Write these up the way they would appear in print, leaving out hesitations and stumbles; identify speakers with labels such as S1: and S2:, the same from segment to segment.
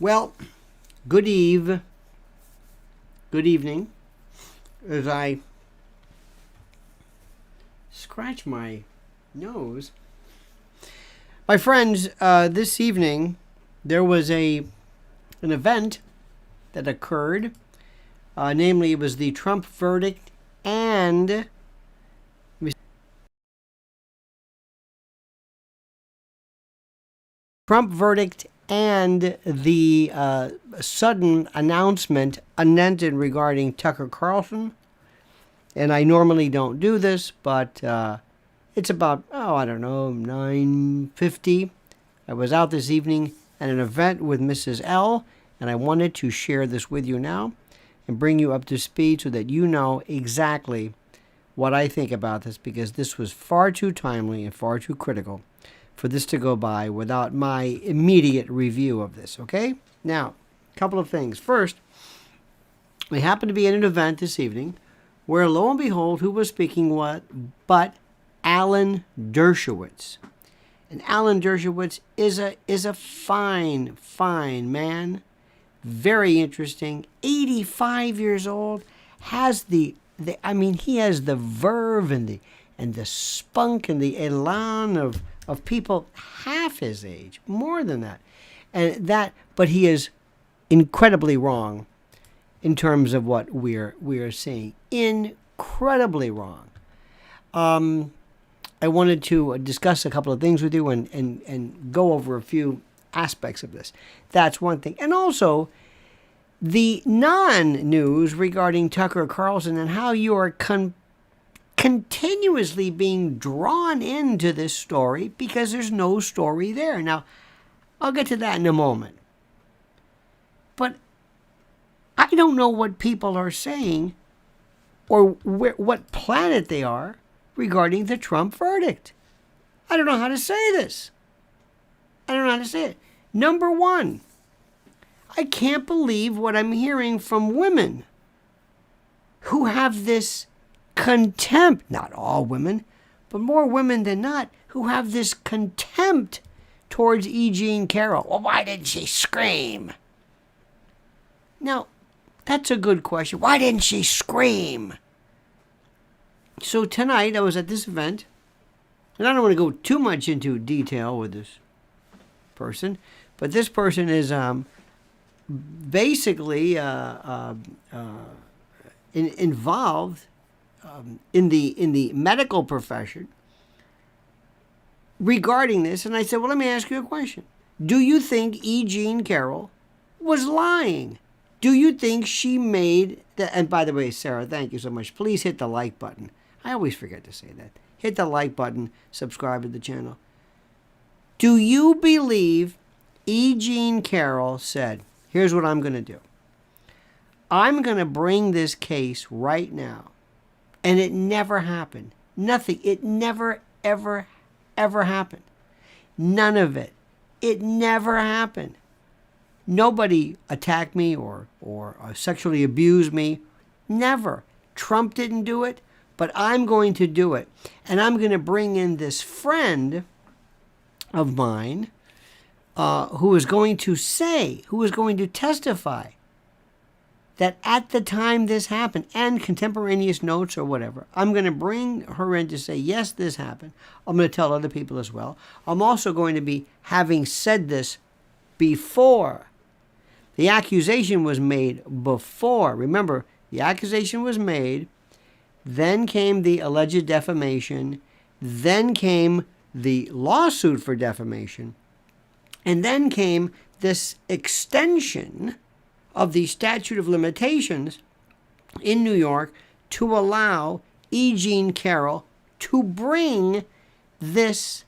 S1: Well, good evening, as I scratch my nose. My friends, this evening there was an event that occurred. Namely, it was the Trump verdict and the sudden announcement unended regarding Tucker Carlson. And I normally don't do this, but it's about, 9:50. I was out this evening at an event with Mrs. L, and I wanted to share this with you now and bring you up to speed so that you know exactly what I think about this, because this was far too timely and far too critical for this to go by without my immediate review of this, okay? Now, a couple of things. First, we happened to be at an event this evening where, lo and behold, who was speaking but Alan Dershowitz. And Alan Dershowitz is a fine man, very interesting, 85 years old, has he has the verve and the spunk and the elan of people half his age, more than that. But he is incredibly wrong in terms of what we're seeing. Incredibly wrong. I wanted to discuss a couple of things with you and go over a few aspects of this. That's one thing. And also, the non-news regarding Tucker Carlson and how you are continuously being drawn into this story because there's no story there. Now, I'll get to that in a moment. But I don't know what people are saying or what planet they are regarding the Trump verdict. I don't know how to say this. I don't know how to say it. Number one, I can't believe what I'm hearing from women who have this contempt, not all women, but more women than not, who have this contempt towards Jean Carroll. Well, why didn't she scream? Now, that's a good question. Why didn't she scream? So tonight I was at this event, and I don't want to go too much into detail with this person, but this person is basically involved in the medical profession regarding this. And I said, well, let me ask you a question. Do you think Jean Carroll was lying? Do you think she made that? And by the way, Sarah, thank you so much. Please hit the like button. I always forget to say that. Hit the like button, subscribe to the channel. Do you believe Jean Carroll said, here's what I'm going to do. I'm going to bring this case right now. And it never happened. Nothing. It never, ever, ever happened. None of it. It never happened. Nobody attacked me or sexually abused me. Never. Trump didn't do it, but I'm going to do it. And I'm going to bring in this friend of mine who is going to testify that at the time this happened, and contemporaneous notes or whatever, I'm going to bring her in to say, yes, this happened. I'm going to tell other people as well. I'm also going to be having said this before. The accusation was made before. Remember, the accusation was made, then came the alleged defamation, then came the lawsuit for defamation, and then came this extension of the statute of limitations in New York to allow Jean Carroll to bring this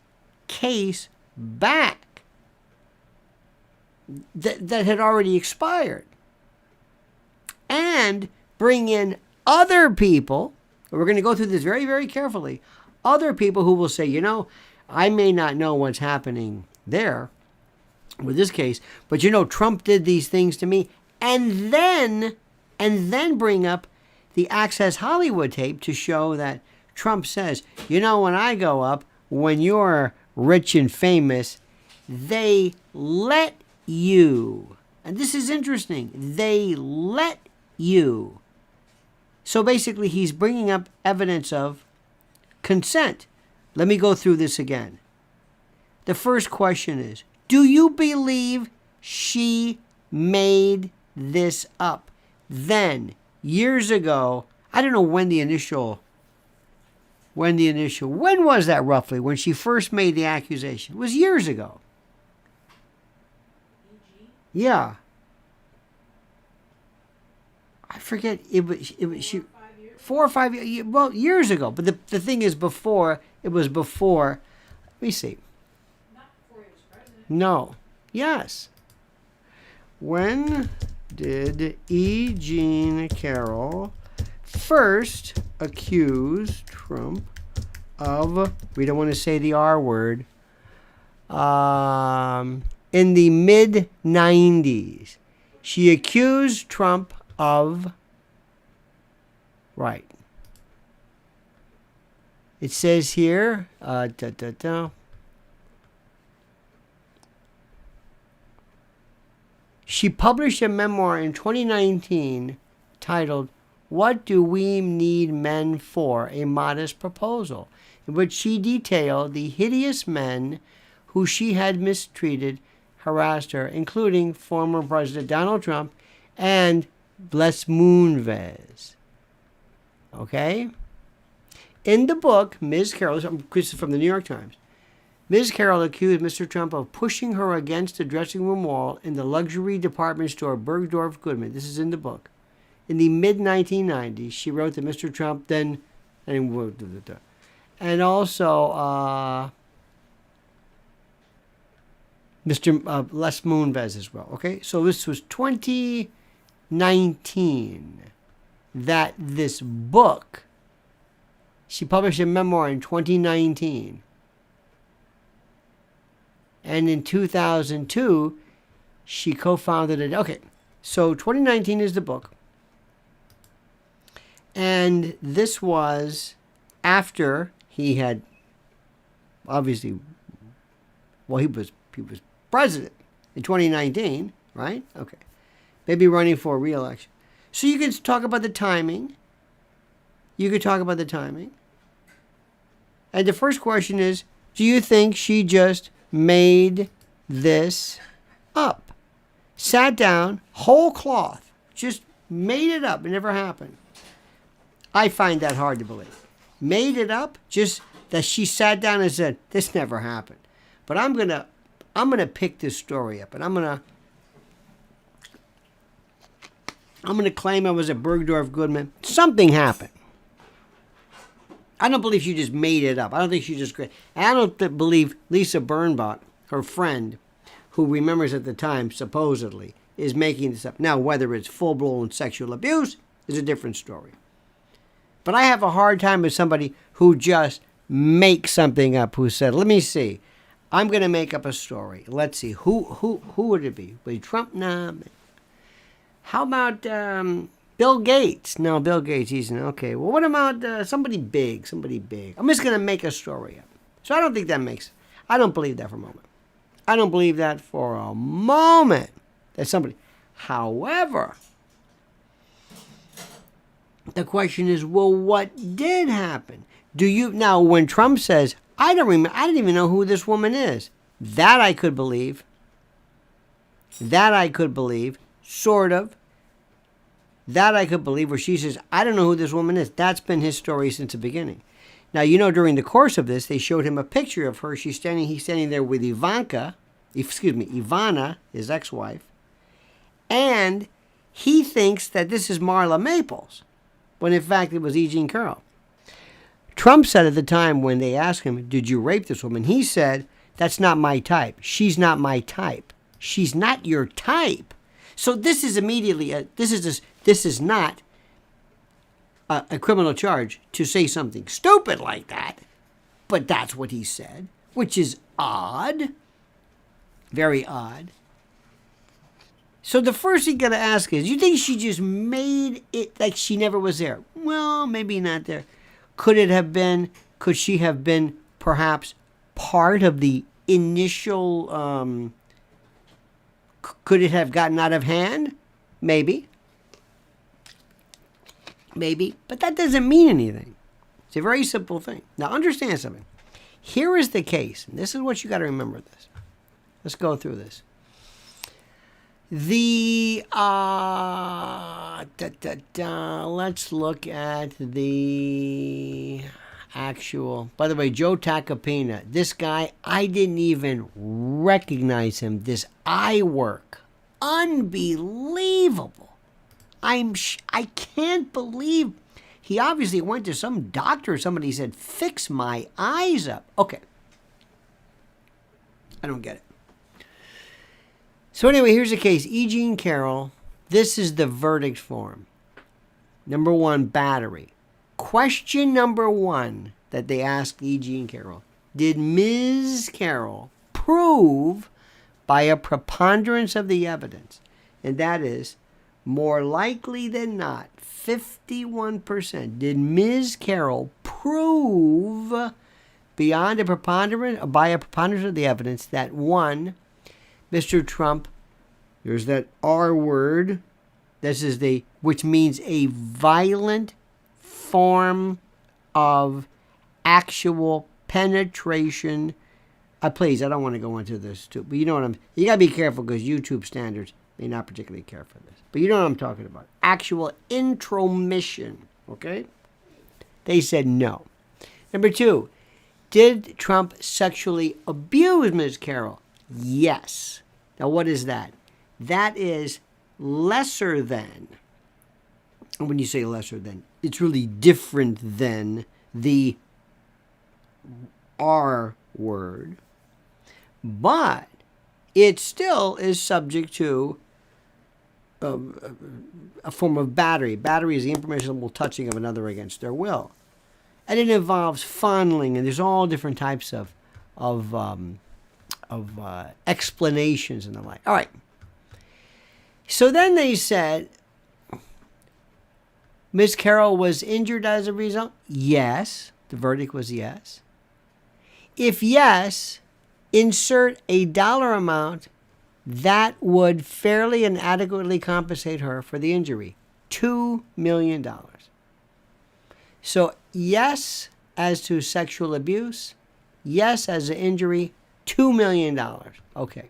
S1: case back that had already expired, and bring in other people. We're going to go through this very, very carefully. Other people who will say, I may not know what's happening there with this case, but Trump did these things to me. And then bring up the Access Hollywood tape to show that Trump says, when I go up, when you're rich and famous, they let you. And this is interesting. They let you. So basically, he's bringing up evidence of consent. Let me go through this again. The first question is, do you believe she made this up? Then, years ago, I don't know when was that roughly, when she first made the accusation? It was years ago. Yeah. I forget, it was she, 4 or 5 years, well, years ago. But the thing is, it was before, let me see.
S2: Not before he was president.
S1: No. Yes. When did E. Jean Carroll first accuse Trump of, we don't want to say the R word, in the mid-90s? She accused Trump of, right. It says here, she published a memoir in 2019 titled, "What Do We Need Men For? A Modest Proposal," in which she detailed the hideous men who she had mistreated, harassed her, including former President Donald Trump and Les Moonves. Okay? In the book, Ms. Carroll, this is from the New York Times, Ms. Carroll accused Mr. Trump of pushing her against the dressing room wall in the luxury department store Bergdorf Goodman. This is in the book. In the mid-1990s, she wrote that Mr. Trump then, and also Mr. Les Moonves as well. Okay, so this was 2019 that this book, she published a memoir in 2019. And in 2002, she co-founded it. Okay, so 2019 is the book. And this was after he had, obviously, well, he was president in 2019, right? Okay. Maybe running for re-election. So you can talk about the timing. And the first question is, do you think she just made this up? Sat down, whole cloth, just made it up. It never happened. I find that hard to believe. Made it up, just that she sat down and said, this never happened. But I'm gonna pick this story up, and I'm gonna claim I was at Bergdorf Goodman. Something happened. I don't believe she just made it up. I don't think she just... I don't believe Lisa Birnbach, her friend, who remembers at the time, supposedly, is making this up. Now, whether it's full-blown sexual abuse is a different story. But I have a hard time with somebody who just makes something up, who said, let me see, I'm going to make up a story. Let's see, who would it be? Would it be Trump? Nah. How about Bill Gates? No, Bill Gates, he's okay. Well, what about somebody big? I'm just going to make a story up. So I don't believe that for a moment. I don't believe that for a moment that somebody. However, the question is, well, what did happen? Now, when Trump says, I didn't even know who this woman is, that I could believe. Sort of. That I could believe, where she says, I don't know who this woman is. That's been his story since the beginning. Now, during the course of this, they showed him a picture of her. He's standing there with Ivana, his ex-wife. And he thinks that this is Marla Maples, when in fact it was E. Jean Carroll. Trump said at the time when they asked him, did you rape this woman? He said, that's not my type. She's not my type. She's not your type. So this is immediately, this is not a criminal charge to say something stupid like that. But that's what he said, which is odd. Very odd. So the first thing you got to ask is, you think she just made it like she never was there? Well, maybe not there. Could she have been perhaps part of the initial Could it have gotten out of hand? Maybe. But that doesn't mean anything. It's a very simple thing. Now, understand something. Here is the case, and this is what you got to remember this. Let's go through this. Let's look at the actual. By the way, Joe Tacopina, this guy, I didn't even recognize him. This eye work, unbelievable. I can't believe he obviously went to some doctor or somebody said, fix my eyes up. Okay. I don't get it. So anyway, here's the case. E. Jean Carroll, this is the verdict form. Number 1, battery. Question number 1 that they asked E. Jean Carroll. Did Ms. Carroll prove by a preponderance of the evidence, and that is more likely than not, 51%, did Ms. Carroll prove beyond a preponderance, by a preponderance of the evidence that 1, Mr. Trump, there's that R word, this is which means a violent form of actual penetration. Please, I don't want to go into this too, but you know what you gotta be careful because YouTube standards may not particularly care for this. But you know what I'm talking about. Actual intromission, okay? They said no. Number 2, did Trump sexually abuse Ms. Carroll? Yes. Now, what is that? That is lesser than. And when you say lesser than, it's really different than the R word. But it still is subject to a form of battery. Battery is the impermissible touching of another against their will. And it involves fondling, and there's all different types of explanations and the like. All right. So then they said, Ms. Carroll was injured as a result? Yes. The verdict was yes. If yes, insert a dollar amount that would fairly and adequately compensate her for the injury. $2 million. So yes, as to sexual abuse. Yes, as an injury. $2 million. Okay.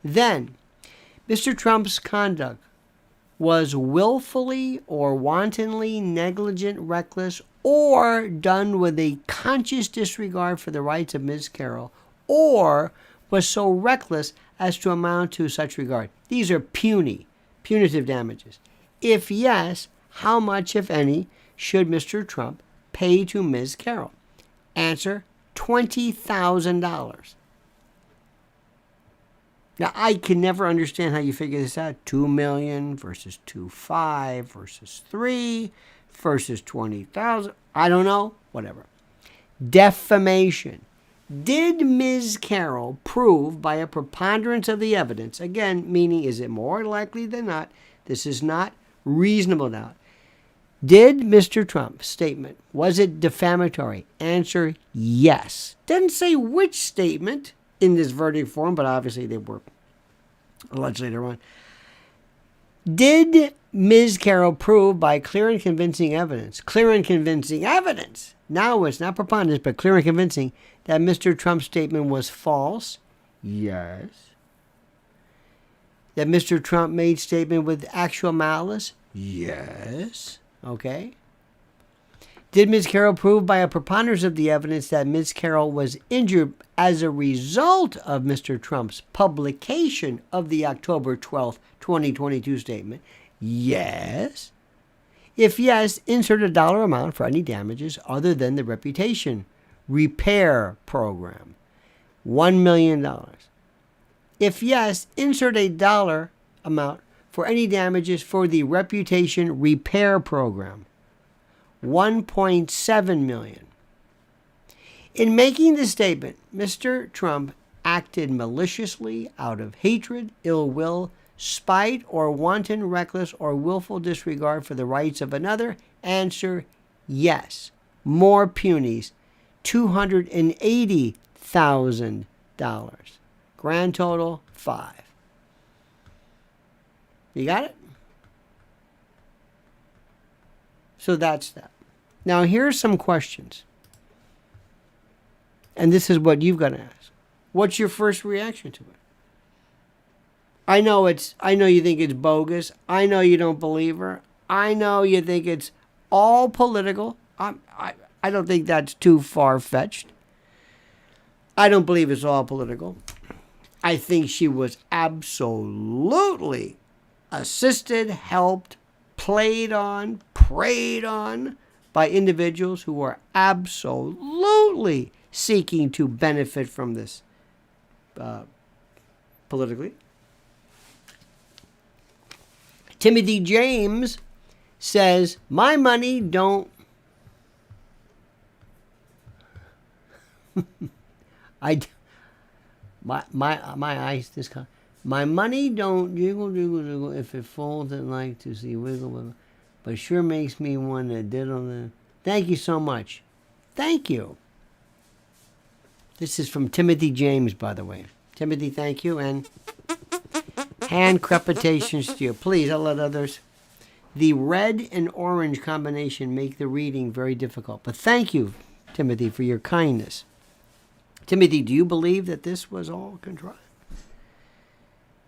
S1: Then, Mr. Trump's conduct was willfully or wantonly negligent, reckless, or done with a conscious disregard for the rights of Ms. Carroll, or was so reckless as to amount to such regard. These are punitive damages. If yes, how much, if any, should Mr. Trump pay to Ms. Carroll? Answer, $20,000. Now, I can never understand how you figure this out. 2 million versus 2.5 versus 3 versus 20,000. I don't know. Whatever. Defamation. Did Ms. Carroll prove by a preponderance of the evidence, again, meaning is it more likely than not, this is not reasonable doubt, did Mr. Trump's statement, was it defamatory? Answer, yes. Doesn't say which statement in this verdict form, but obviously they were alleged later on. Did Ms. Carroll prove by clear and convincing evidence, now it's not preponderance, but clear and convincing, that Mr. Trump's statement was false? Yes. That Mr. Trump made statement with actual malice? Yes. Okay. Did Ms. Carroll prove by a preponderance of the evidence that Ms. Carroll was injured as a result of Mr. Trump's publication of the October 12th, 2022 statement? Yes. If yes, insert a dollar amount for any damages other than the reputation repair program. $1 million. If yes, insert a dollar amount for any damages for the reputation repair program. $1.7 million. In making the statement, Mr. Trump acted maliciously out of hatred, ill will, spite, or wanton, reckless, or willful disregard for the rights of another. Answer, yes. More punies, $280,000. Grand total, 5. You got it? So that's that. Now here's some questions. And this is what you've got to ask. What's your first reaction to it? I know you think it's bogus. I know you don't believe her. I know you think it's all political. I don't think that's too far-fetched. I don't believe it's all political. I think she was absolutely assisted, helped, played on, preyed on by individuals who are absolutely seeking to benefit from this politically. Timothy James says, my money don't... My eyes this kind. My money don't jiggle jiggle jiggle if it falls. I'd like to see wiggle wiggle, but sure makes me want to diddle the. Thank you so much. Thank you. This is from Timothy James, by the way. Timothy, thank you, and hand crepitations to you. Please, I'll let others. The red and orange combination make the reading very difficult, but thank you, Timothy, for your kindness. Timothy, do you believe that this was all contrived?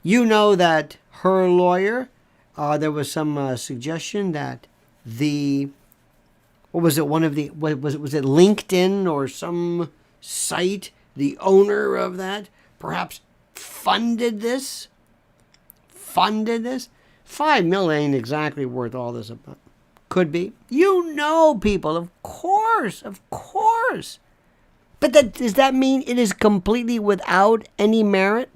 S1: You know that her lawyer, there was some suggestion that was it LinkedIn or some site, the owner of that, perhaps funded this? $5 million ain't exactly worth all this. Could be. You know, people, of course. But does that mean it is completely without any merit?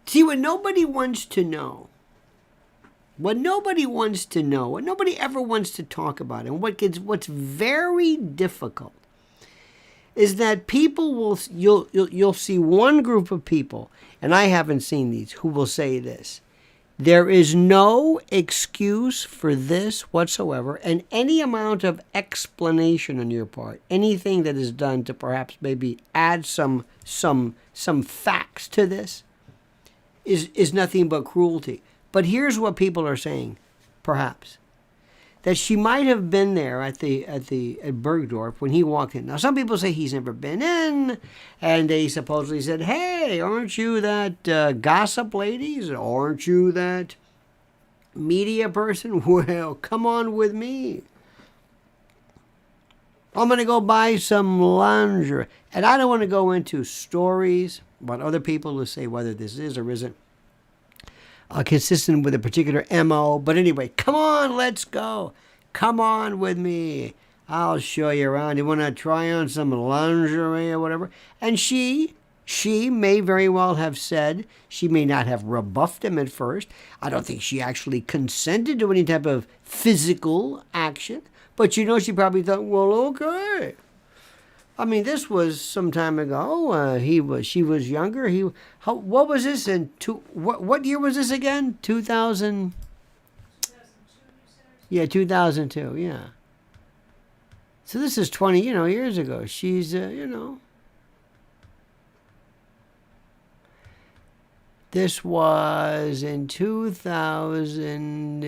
S1: See, what nobody wants to know, what nobody ever wants to talk about, and what's very difficult is that people you'll see one group of people, and I haven't seen these, who will say this: there is no excuse for this whatsoever, and any amount of explanation on your part, anything that is done to perhaps maybe add some facts to this, is nothing but cruelty. But here's what people are saying, perhaps, that she might have been there at Bergdorf when he walked in. Now, some people say he's never been in, and they supposedly said, hey, aren't you that gossip ladies? Aren't you that media person? Well, come on with me. I'm going to go buy some lingerie. And I don't want to go into stories about other people who say whether this is or isn't consistent with a particular MO. But anyway, come on, let's go. Come on with me. I'll show you around. You want to try on some lingerie or whatever? And she may very well have said, she may not have rebuffed him at first. I don't think she actually consented to any type of physical action. But she probably thought, well, okay. I mean, this was some time ago. She was younger. What was this what year was this again? 2000.
S2: 2002, you said?
S1: Yeah, 2002. Yeah. So this is 20, years ago. She's, This was in 2000.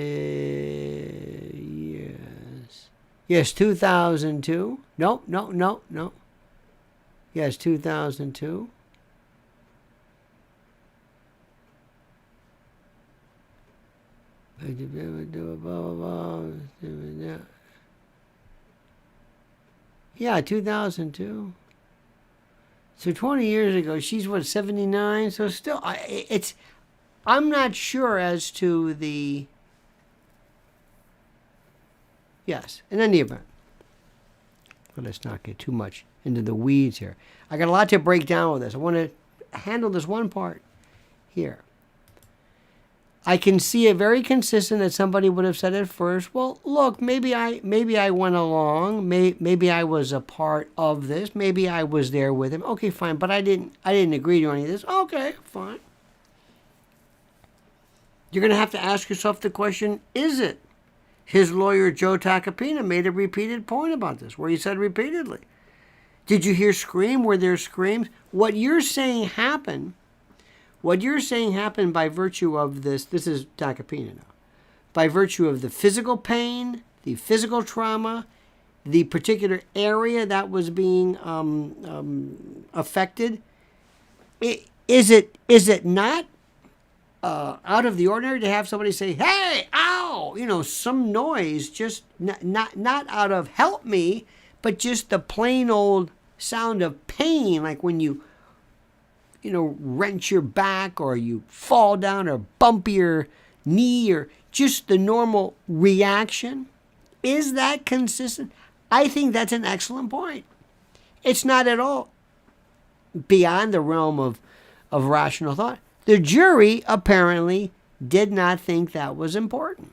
S1: Yes, 2002. No. Yes, 2002. Yeah, 2002. So 20 years ago, she's what, 79? So still, I'm not sure as to the... Yes, in any event. Well, let's not get too much into the weeds here. I got a lot to break down with this. I want to handle this one part here. I can see it very consistent that somebody would have said at first, well, look, maybe I went along, maybe I was a part of this, maybe I was there with him. Okay, fine, but I didn't agree to any of this. Okay, fine. You're going to have to ask yourself the question, is it? His lawyer, Joe Tacopina, made a repeated point about this, where he said repeatedly, did you hear scream? Were there screams? What you're saying happened What you're saying happened by virtue of this is Takapina now, by virtue of the physical pain, the physical trauma, the particular area that was being affected. Is it not out of the ordinary to have somebody say, "Hey, ow," some noise, just not out of help me, but just the plain old sound of pain, like when you wrench your back or you fall down or bump your knee, or just the normal reaction? Is that consistent? I think that's an excellent point. It's not at all beyond the realm of rational thought. The jury apparently did not think that was important.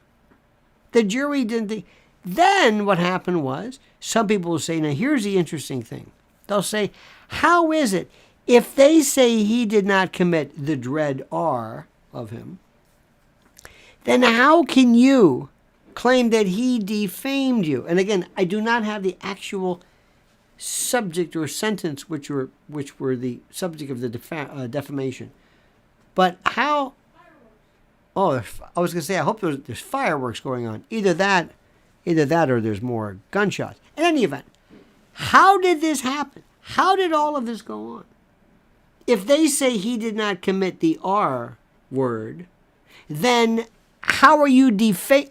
S1: The jury didn't think. Then what happened was, some people will say, now here's the interesting thing. They'll say, how is it, if they say he did not commit the dread R of him, then how can you claim that he defamed you? And again, I do not have the actual subject or sentence which were the subject of the defamation. But how? Oh, I was going to say, I hope there's fireworks going on. Either that or there's more gunshots. In any event, how did this happen? How did all of this go on? If they say he did not commit the R word, then how are you defamed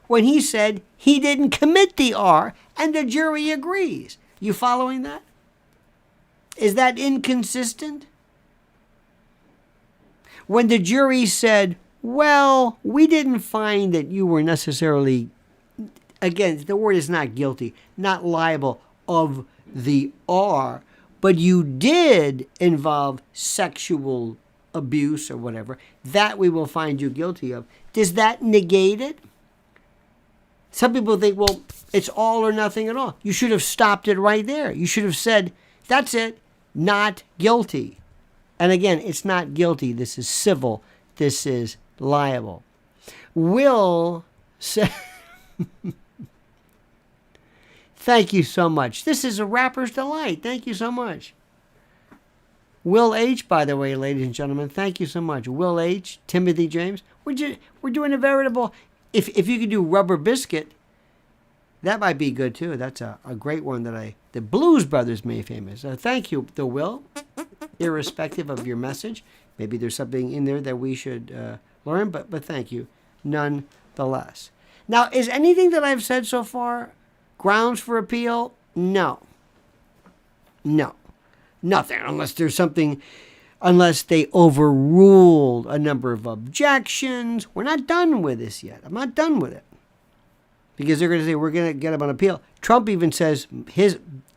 S1: when he said he didn't commit the R and the jury agrees? You following that? Is that inconsistent? When the jury said, well, we didn't find that you were necessarily, again, the word is not guilty, not liable of the R, but you did involve sexual abuse or whatever, that we will find you guilty of. Does that negate it? Some people think, well, it's all or nothing at all. You should have stopped it right there. You should have said, that's it, not guilty. And again, it's not guilty. This is civil. This is liable. Will say, thank you so much. This is a rapper's delight. Thank you so much. Will H, by the way, ladies and gentlemen, thank you so much. Will H, Timothy James. We're doing a veritable, if you could do Rubber Biscuit, that might be good too. That's a great one that the Blues Brothers made famous. Thank you, the Will, irrespective of your message. Maybe there's something in there that we should learn, but thank you nonetheless. Now, is anything that I've said so far grounds for appeal? No. Nothing, unless there's something, unless they overruled a number of objections. We're not done with this yet. I'm not done with it. Because they're going to say, we're going to get him on appeal. Trump even says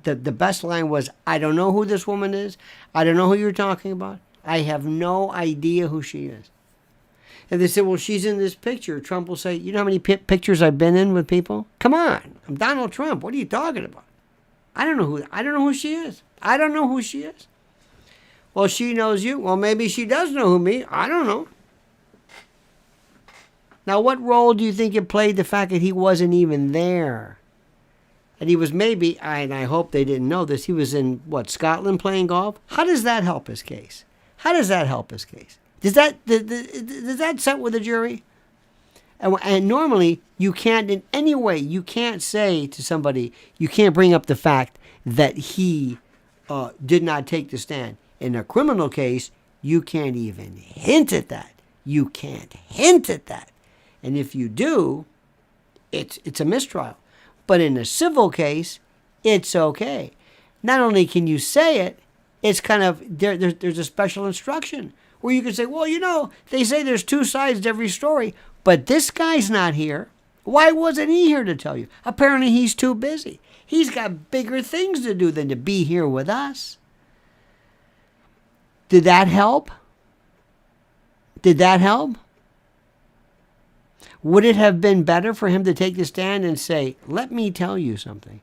S1: the best line was, I don't know who this woman is. I don't know who you're talking about. I have no idea who she is. And they say, well, she's in this picture. Trump will say, you know how many pictures I've been in with people? Come on, I'm Donald Trump. What are you talking about? I don't know who she is. I don't know who she is. Well, she knows you. Well, maybe she does know who me. I don't know. Now, what role do you think it played the fact that he wasn't even there? And he was maybe, and I hope they didn't know this, he was in, Scotland playing golf? How does that help his case? Does that set with the jury? And normally, you can't in any way, you can't say to somebody, you can't bring up the fact that he did not take the stand. In a criminal case, you can't even hint at that. You can't hint at that. And if you do, it's a mistrial. But in a civil case, it's okay. Not only can you say it, it's kind of, there's a special instruction where you can say, well, they say there's two sides to every story, but this guy's not here. Why wasn't he here to tell you? Apparently he's too busy. He's got bigger things to do than to be here with us. Did that help? Would it have been better for him to take the stand and say, let me tell you something.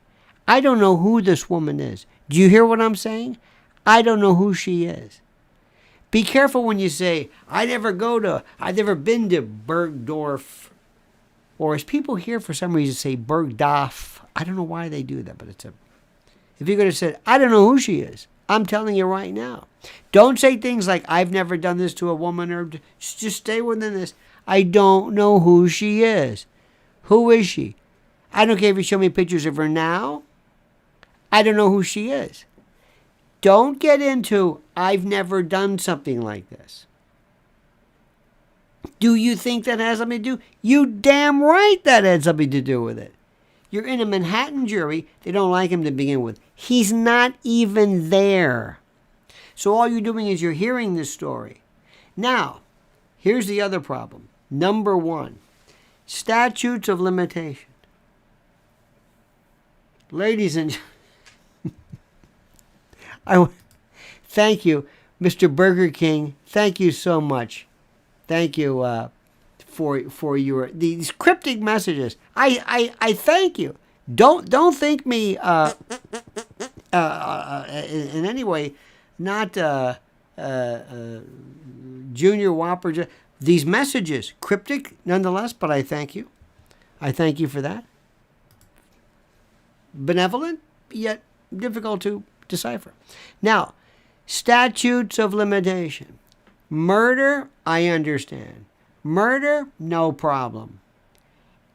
S1: I don't know who this woman is. Do you hear what I'm saying? I don't know who she is. Be careful when you say, I've never been to Bergdorf. Or as people here for some reason say Bergdorf. I don't know why they do that, but if you're going to say, I don't know who she is. I'm telling you right now. Don't say things like, I've never done this to a woman, or just stay within this. I don't know who she is. Who is she? I don't care if you show me pictures of her now. I don't know who she is. Don't get into, I've never done something like this. Do you think that has something to do? You damn right that had something to do with it. You're in a Manhattan jury. They don't like him to begin with. He's not even there. So all you're doing is you're hearing this story. Now, here's the other problem. Number one, statutes of limitation. Ladies and thank you, Mr. Burger King. Thank you so much. Thank you for your these cryptic messages. I thank you. Don't think me in any way not Junior Whopper. These messages cryptic nonetheless, but I thank you. I thank you for that. Benevolent yet difficult to decipher. Now, statutes of limitation. Murder, I understand. Murder, no problem.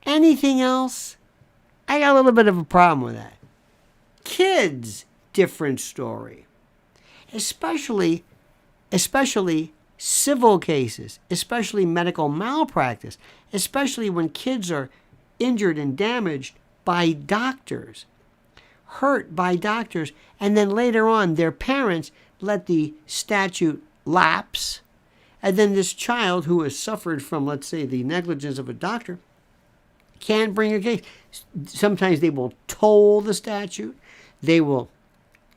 S1: Anything else, I got a little bit of a problem with that. Kids, different story. Especially civil cases, especially medical malpractice, especially when kids are injured and damaged by doctors, hurt by doctors, and then later on their parents let the statute lapse. And then this child who has suffered from, let's say, the negligence of a doctor can't bring a case. Sometimes they will toll the statute. They will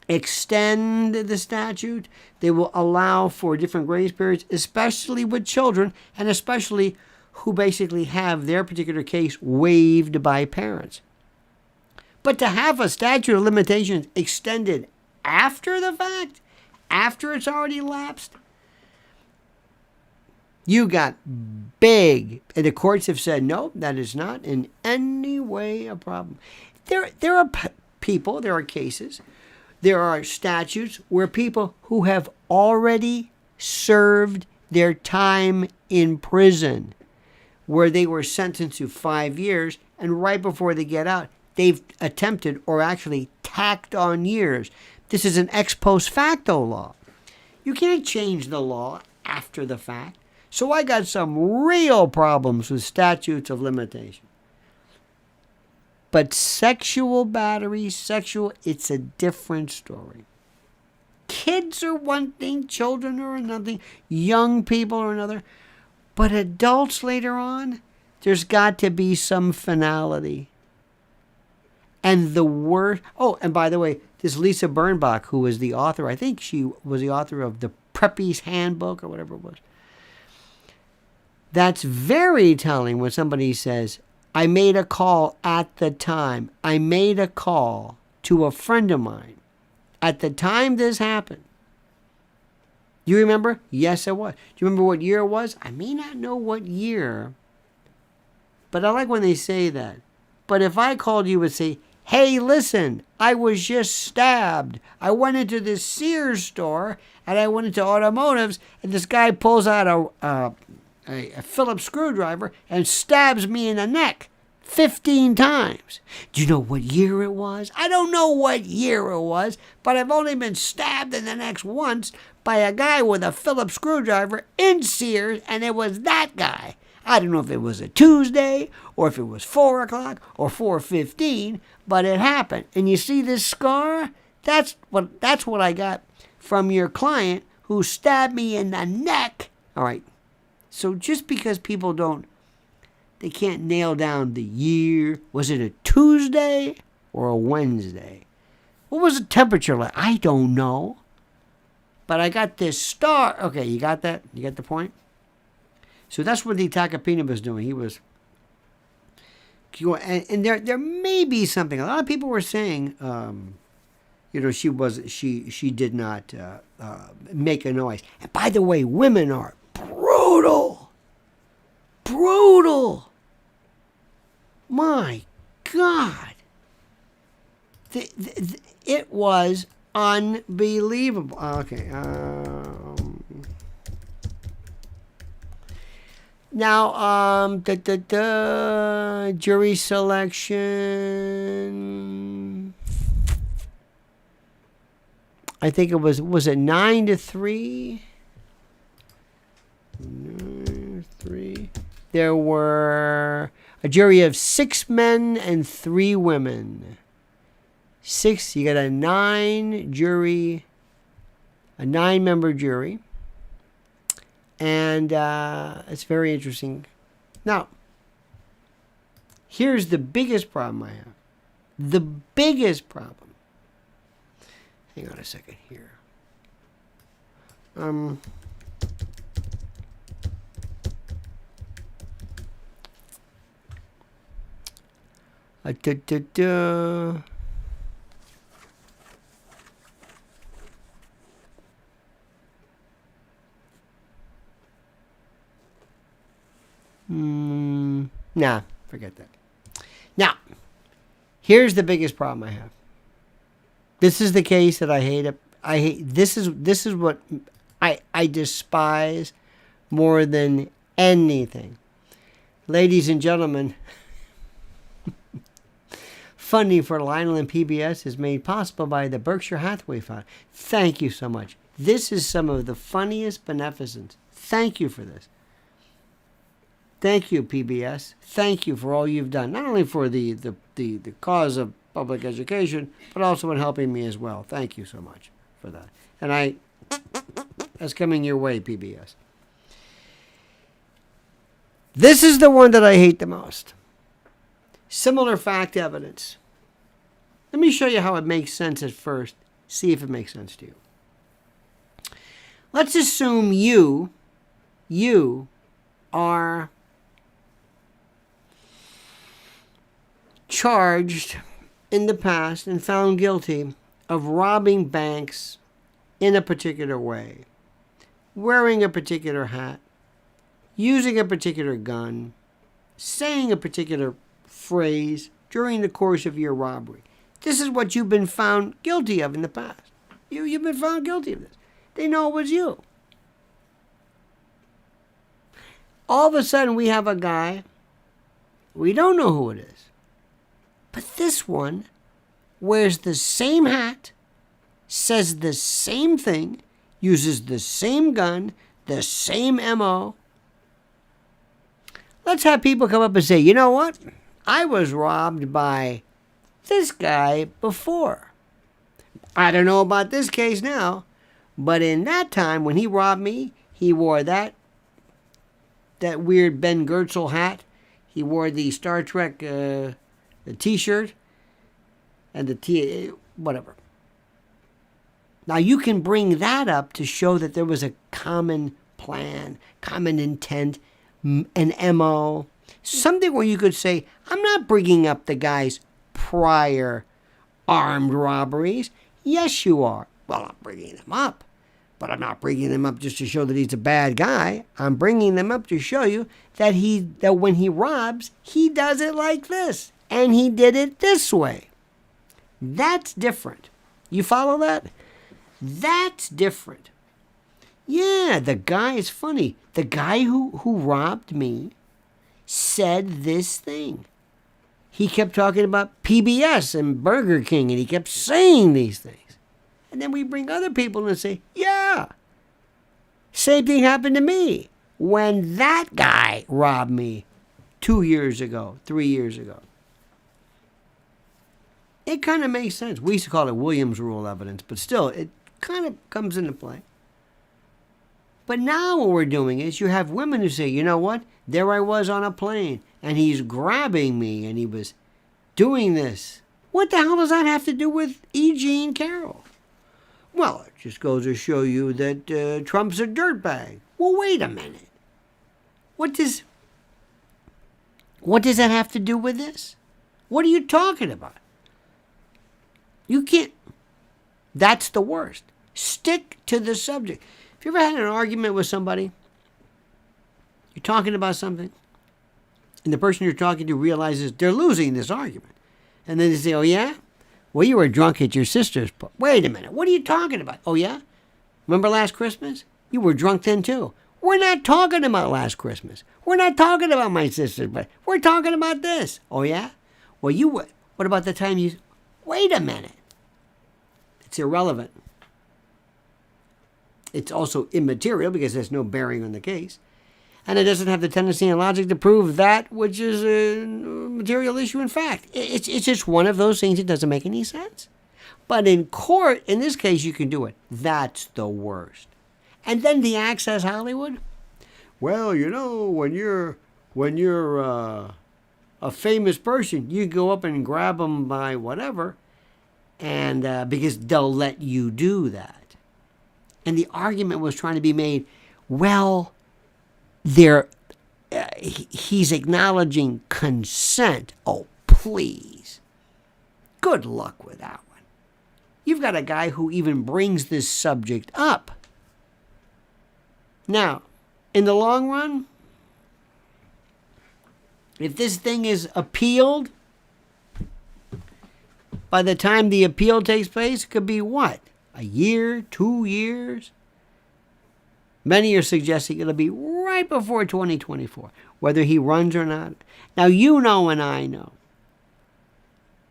S1: extend the statute. They will allow for different grace periods, especially with children, and especially who basically have their particular case waived by parents. But to have a statute of limitations extended after the fact, after it's already lapsed, you got big, and the courts have said, no, that is not in any way a problem. There are people, there are cases, there are statutes where people who have already served their time in prison, where they were sentenced to 5 years, and right before they get out, they've attempted or actually tacked on years. This is an ex post facto law. You can't change the law after the fact. So I got some real problems with statutes of limitation. But sexual battery, it's a different story. Kids are one thing, children are another thing, young people are another. But adults later on, there's got to be some finality. And the word, and by the way, this Lisa Birnbach, who was the author, I think she was the author of the Preppy's Handbook or whatever it was. That's very telling when somebody says, I made a call at the time. I made a call to a friend of mine at the time this happened. You remember? Yes, it was. Do you remember what year it was? I may not know what year, but I like when they say that. But if I called you and say, hey, listen, I was just stabbed. I went into this Sears store and I went into automotives and this guy pulls out a Phillips screwdriver and stabs me in the neck 15 times. Do you know what year it was? I don't know what year it was, but I've only been stabbed in the neck once by a guy with a Phillips screwdriver in Sears, and it was that guy. I don't know if it was a Tuesday or if it was 4 o'clock or 4:15, but it happened. And you see this scar? That's what I got from your client who stabbed me in the neck. All right. So just because people they can't nail down the year, was it a Tuesday or a Wednesday? What was the temperature like? I don't know. But I got this star. Okay, you got that? You got the point? So that's what the Takapina was doing. He was, and there may be something. A lot of people were saying, she did not make a noise. And by the way, women are brutal. My God. It was Unbelievable. Okay. Now, jury selection. I think it was it 9-3? 9-3. There were a jury of 6 men and 3 women. 6, you got a 9-member jury. And it's very interesting. Now, here's the biggest problem I have. The biggest problem. Hang on a second here. Nah, forget that. Now, here's the biggest problem I have. This is the case that I hate. This is what I despise more than anything. Ladies and gentlemen, funding for Lionel and PBS is made possible by the Berkshire Hathaway Fund. Thank you so much. This is some of the funniest beneficence. Thank you for this. Thank you, PBS. Thank you for all you've done, not only for the cause of public education, but also in helping me as well. Thank you so much for that. And that's coming your way, PBS. This is the one that I hate the most. Similar fact evidence. Let me show you how it makes sense at first. See if it makes sense to you. Let's assume you are charged in the past and found guilty of robbing banks in a particular way, wearing a particular hat, using a particular gun, saying a particular phrase during the course of your robbery. This is what you've been found guilty of in the past. You've been found guilty of this. They know it was you. All of a sudden we have a guy, we don't know who it is, but this one wears the same hat, says the same thing, uses the same gun, the same MO. Let's have people come up and say, you know what? I was robbed by this guy before. I don't know about this case now, but in that time when he robbed me, he wore that weird Ben Goertzel hat. He wore the Star Trek the T-shirt and the whatever. Now you can bring that up to show that there was a common plan, common intent, an MO, something where you could say, I'm not bringing up the guy's prior armed robberies. Yes, you are. Well, I'm bringing them up, but I'm not bringing them up just to show that he's a bad guy. I'm bringing them up to show you that when he robs, he does it like this, and he did it this way. That's different. You follow that? That's different. Yeah, the guy is funny. The guy who robbed me said this thing. He kept talking about PBS and Burger King, and he kept saying these things. And then we bring other people and say, yeah, same thing happened to me when that guy robbed me 2 years ago, 3 years ago. It kind of makes sense. We used to call it Williams rule evidence, but still, it kind of comes into play. But now what we're doing is you have women who say, you know what? There I was on a plane, and he's grabbing me, and he was doing this. What the hell does that have to do with Jean Carroll? Well, it just goes to show you that Trump's a dirtbag. Well, wait a minute. What does that have to do with this? What are you talking about? You can't. That's the worst. Stick to the subject. Have you ever had an argument with somebody? You're talking about something, and the person you're talking to realizes they're losing this argument. And then they say, oh yeah? Well, you were drunk at your sister's. Wait a minute. What are you talking about? Oh, yeah? Remember last Christmas? You were drunk then, too. We're not talking about last Christmas. We're not talking about my sister's, but we're talking about this. Oh, yeah? Well, you were. What about the time you... Wait a minute. It's irrelevant. It's also immaterial because there's no bearing on the case. And it doesn't have the tendency and logic to prove that which is a material issue in fact. It's just one of those things that doesn't make any sense. But in court, in this case, you can do it. That's the worst. And then the Access Hollywood. Well, you know, when you're a famous person, you go up and grab them by whatever, and because they'll let you do that. And the argument was trying to be made, well, he's acknowledging consent. Oh, please. Good luck with that one. You've got a guy who even brings this subject up. Now, in the long run, if this thing is appealed, by the time the appeal takes place, it could be what? A year, 2 years? Many are suggesting it'll be right before 2024, whether he runs or not. Now, you know and I know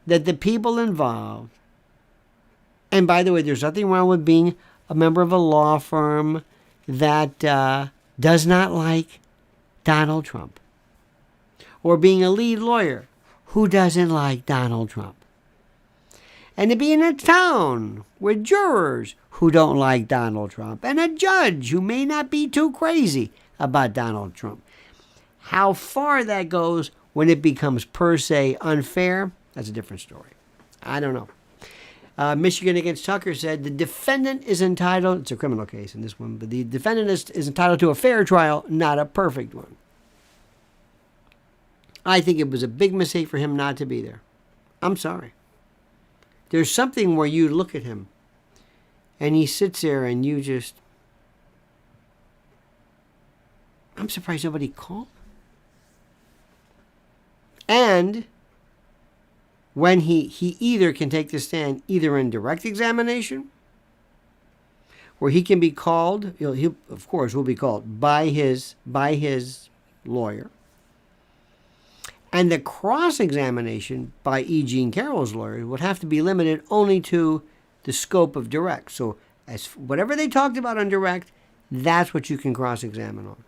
S1: that the people involved, and by the way, there's nothing wrong with being a member of a law firm that does not like Donald Trump, or being a lead lawyer who doesn't like Donald Trump, and to be in a town with jurors who don't like Donald Trump, and a judge who may not be too crazy about Donald Trump. How far that goes when it becomes per se unfair, that's a different story. I don't know. Michigan against Tucker said the defendant is entitled, it's a criminal case in this one, but the defendant is entitled to a fair trial, not a perfect one. I think it was a big mistake for him not to be there. I'm sorry. There's something where you look at him and he sits there and you just... I'm surprised nobody called. And when he either can take the stand either in direct examination, where he can be called, he of course will be called by his lawyer, and the cross-examination by Jean Carroll's lawyer would have to be limited only to the scope of direct. So as whatever they talked about on direct, that's what you can cross-examine on.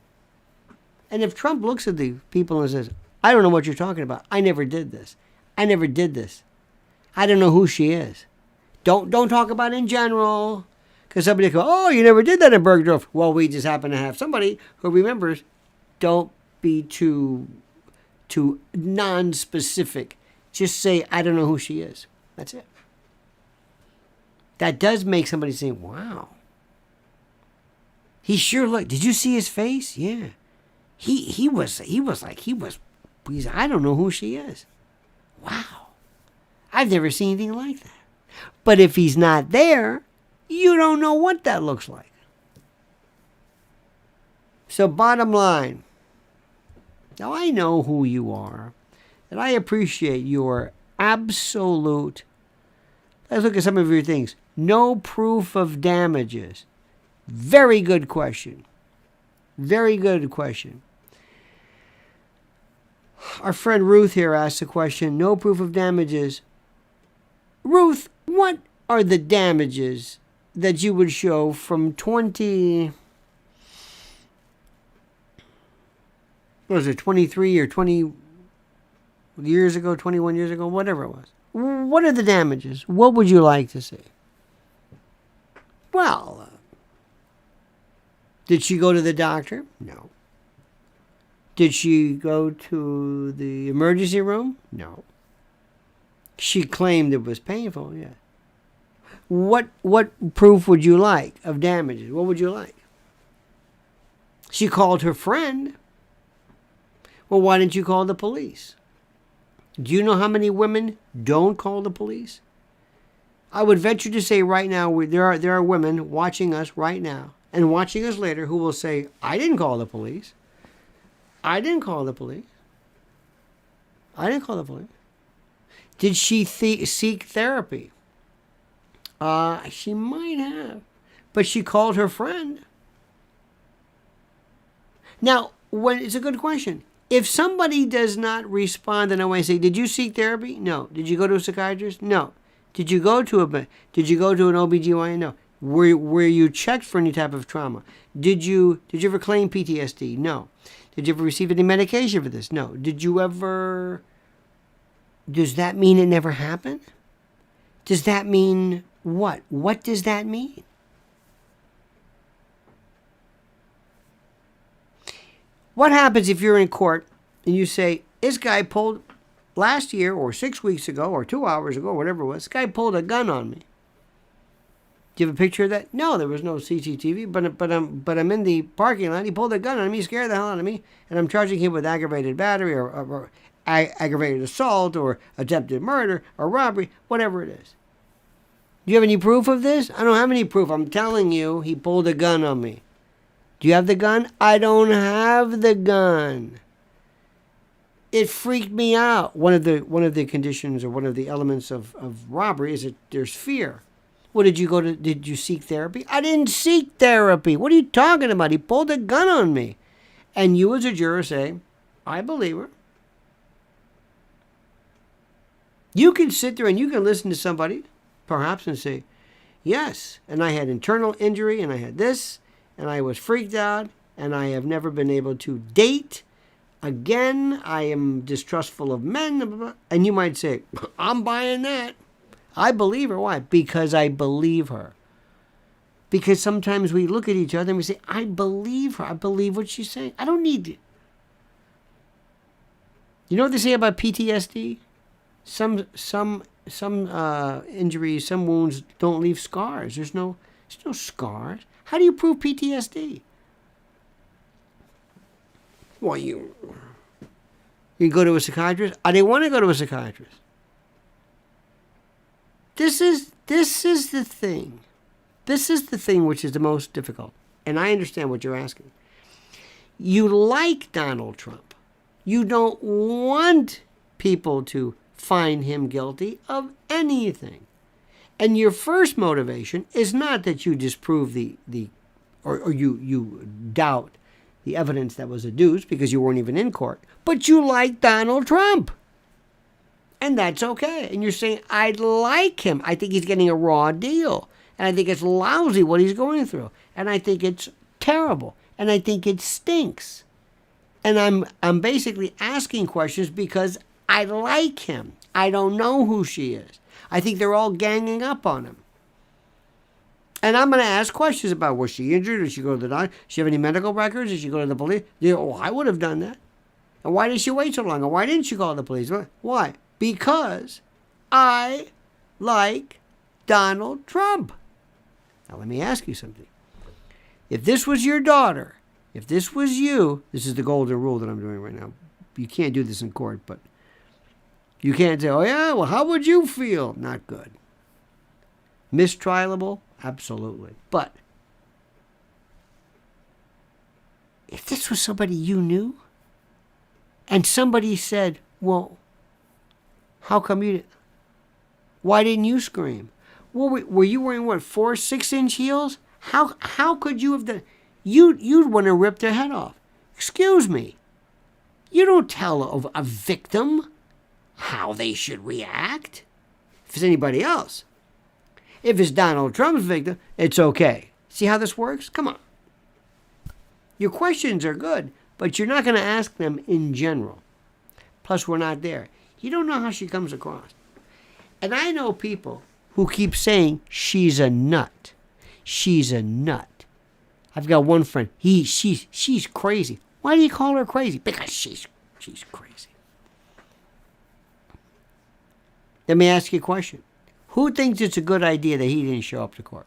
S1: And if Trump looks at the people and says, I don't know what you're talking about. I never did this. I never did this. I don't know who she is. Don't talk about it in general. Because somebody will go, oh, you never did that in Bergdorf. Well, we just happen to have somebody who remembers. Don't be too non-specific. Just say, I don't know who she is. That's it. That does make somebody say, wow. He sure looked. Did you see his face? Yeah. He was I don't know who she is. Wow. I've never seen anything like that. But if he's not there, you don't know what that looks like. So bottom line, now I know who you are, and I appreciate your absolute, let's look at some of your things. No proof of damages. Very good question. Very good question. Our friend Ruth here asked a question, no proof of damages. Ruth, what are the damages that you would show from 23 or 20 years ago, 21 years ago, whatever it was? What are the damages? What would you like to see? Well, did she go to the doctor? No. Did she go to the emergency room? No. She claimed it was painful, yeah. What proof would you like of damages? What would you like? She called her friend. Well, why didn't you call the police? Do you know how many women don't call the police? I would venture to say right now, there are women watching us right now and watching us later who will say, I didn't call the police. I didn't call the police. I didn't call the police. Did she seek therapy? She might have, but she called her friend. Now, it's a good question. If somebody does not respond, then I want to say, did you seek therapy? No. Did you go to a psychiatrist? No. Did you go to an OBGYN? No. Were you checked for any type of trauma? Did you ever claim PTSD? No. Did you ever receive any medication for this? No. Does that mean it never happened? Does that mean what? What does that mean? What happens if you're in court and you say, this guy pulled last year or 6 weeks ago or 2 hours ago, whatever it was, this guy pulled a gun on me. Do you have a picture of that? No, there was no CCTV, but I'm in the parking lot. He pulled a gun on me, scared the hell out of me, and I'm charging him with aggravated battery or aggravated assault or attempted murder or robbery, whatever it is. Do you have any proof of this? I don't have any proof. I'm telling you, he pulled a gun on me. Do you have the gun? I don't have the gun. It freaked me out. One of the conditions or one of the elements of robbery is that there's fear. Well, did you seek therapy? I didn't seek therapy. What are you talking about? He pulled a gun on me. And you as a juror say, I believe her. You can sit there and you can listen to somebody, perhaps, and say, yes, and I had internal injury and I had this, and I was freaked out, and I have never been able to date again. I am distrustful of men. Blah, blah, blah. And you might say, I'm buying that. I believe her. Why? Because I believe her. Because sometimes we look at each other and we say, I believe her. I believe what she's saying. I don't need it. You know what they say about PTSD? Some injuries, some wounds don't leave scars. There's no scars. How do you prove PTSD? Well, you go to a psychiatrist. I didn't want to go to a psychiatrist. This is the thing. This is the thing which is the most difficult. And I understand what you're asking. You like Donald Trump. You don't want people to find him guilty of anything. And your first motivation is not that you disprove or you doubt the evidence that was adduced because you weren't even in court, but you like Donald Trump. And that's okay. And you're saying, I like him. I think he's getting a raw deal. And I think it's lousy what he's going through. And I think it's terrible. And I think it stinks. And I'm basically asking questions because I like him. I don't know who she is. I think they're all ganging up on him. And I'm going to ask questions about, was she injured? Did she go to the doctor? Did she have any medical records? Did she go to the police? I would have done that. And why did she wait so long? And why didn't she call the police? Why? Because I like Donald Trump. Now let me ask you something. If this was your daughter, if this was you, this is the golden rule that I'm doing right now. You can't do this in court, but you can't say, oh yeah, well, how would you feel? Not good. Mistrialable? Absolutely. But if this was somebody you knew, and somebody said, well, how come you didn't? Why didn't you scream? Well, were you wearing, 4 6-inch heels? How could you have done? You'd want to rip their head off. Excuse me. You don't tell a victim how they should react. If it's anybody else. If it's Donald Trump's victim, it's okay. See how this works? Come on. Your questions are good, but you're not going to ask them in general. Plus, we're not there. You don't know how she comes across. And I know people who keep saying, she's a nut. She's a nut. I've got one friend. She's crazy. Why do you call her crazy? Because she's crazy. Let me ask you a question. Who thinks it's a good idea that he didn't show up to court?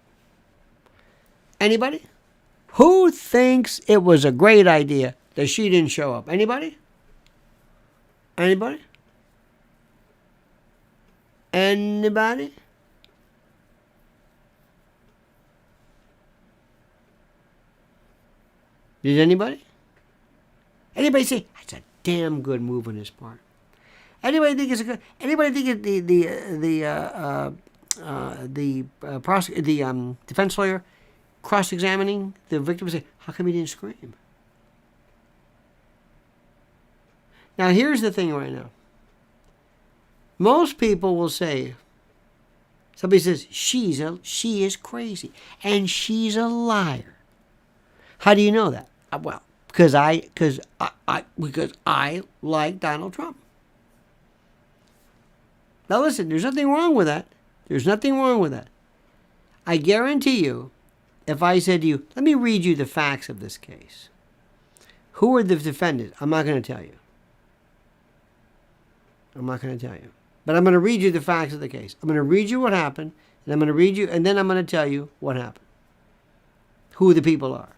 S1: Anybody? Who thinks it was a great idea that she didn't show up? Anybody? Anybody? Anybody? Did anybody? Anybody say, that's a damn good move on his part? Anybody think it's a good? Anybody think the defense lawyer cross-examining the victim say, "How come he didn't scream?" Now here's the thing right now. Most people will say, somebody says she is crazy and she's a liar. How do you know that? Well, because I like Donald Trump. Now listen, there's nothing wrong with that. There's nothing wrong with that. I guarantee you, if I said to you, let me read you the facts of this case. Who are the defendants? I'm not going to tell you. I'm not going to tell you. But I'm going to read you the facts of the case. I'm going to read you what happened, and I'm going to read you, and then I'm going to tell you what happened. Who the people are.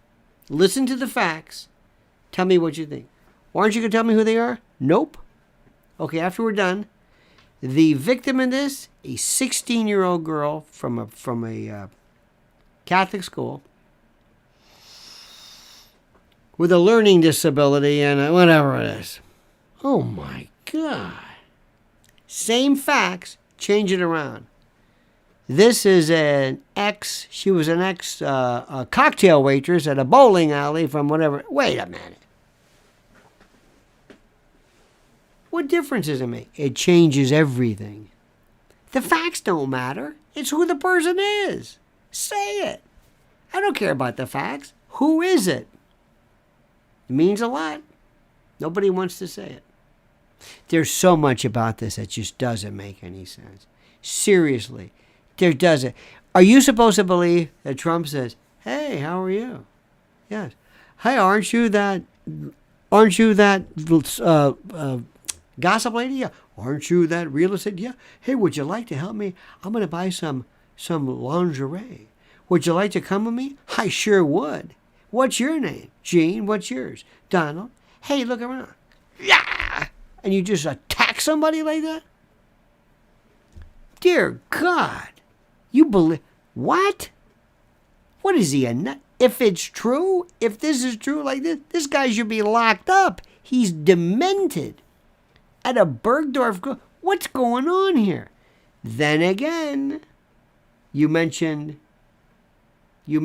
S1: Listen to the facts. Tell me what you think. Aren't you going to tell me who they are? Nope. Okay, after we're done, the victim in this, a 16-year-old girl from a Catholic school with a learning disability and whatever it is. Oh my God. Same facts, change it around. This is she was an ex cocktail waitress at a bowling alley from whatever. Wait a minute. What difference does it make? It changes everything. The facts don't matter. It's who the person is. Say it. I don't care about the facts. Who is it? It means a lot. Nobody wants to say it. There's so much about this that just doesn't make any sense. Seriously. There doesn't. Are you supposed to believe that Trump says, "Hey, how are you?" Yes. "Hey, aren't you that gossip lady? Yeah. Aren't you that real estate? Yeah. Hey, would you like to help me? I'm going to buy some lingerie. Would you like to come with me?" "I sure would." "What's your name?" "Jean." "What's yours?" "Donald." "Hey, look around." Yeah. And you just attack somebody like that? Dear God. You believe what? What is he, a nut? If it's true, if this is true like this guy should be locked up. He's demented. At a Bergdorf. What's going on here? Then again, you mentioned Les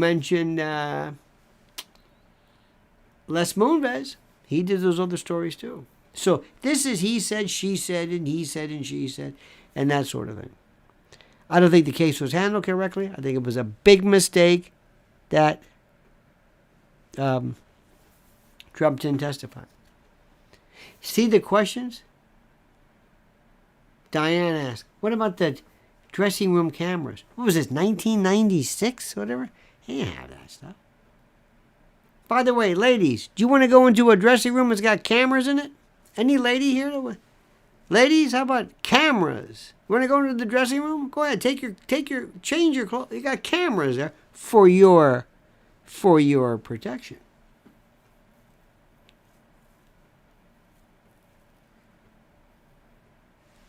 S1: Moonves. He did those other stories too. So this is he said, she said, and he said, and she said, and that sort of thing. I don't think the case was handled correctly. I think it was a big mistake that Trump didn't testify. See the questions? Diane asked, what about the dressing room cameras? What was this, 1996, whatever? He didn't have that stuff. By the way, ladies, do you want to go into a dressing room that's got cameras in it? Any lady here? Ladies, how about cameras? You want to go into the dressing room? Go ahead, change your clothes. You got cameras there for your protection.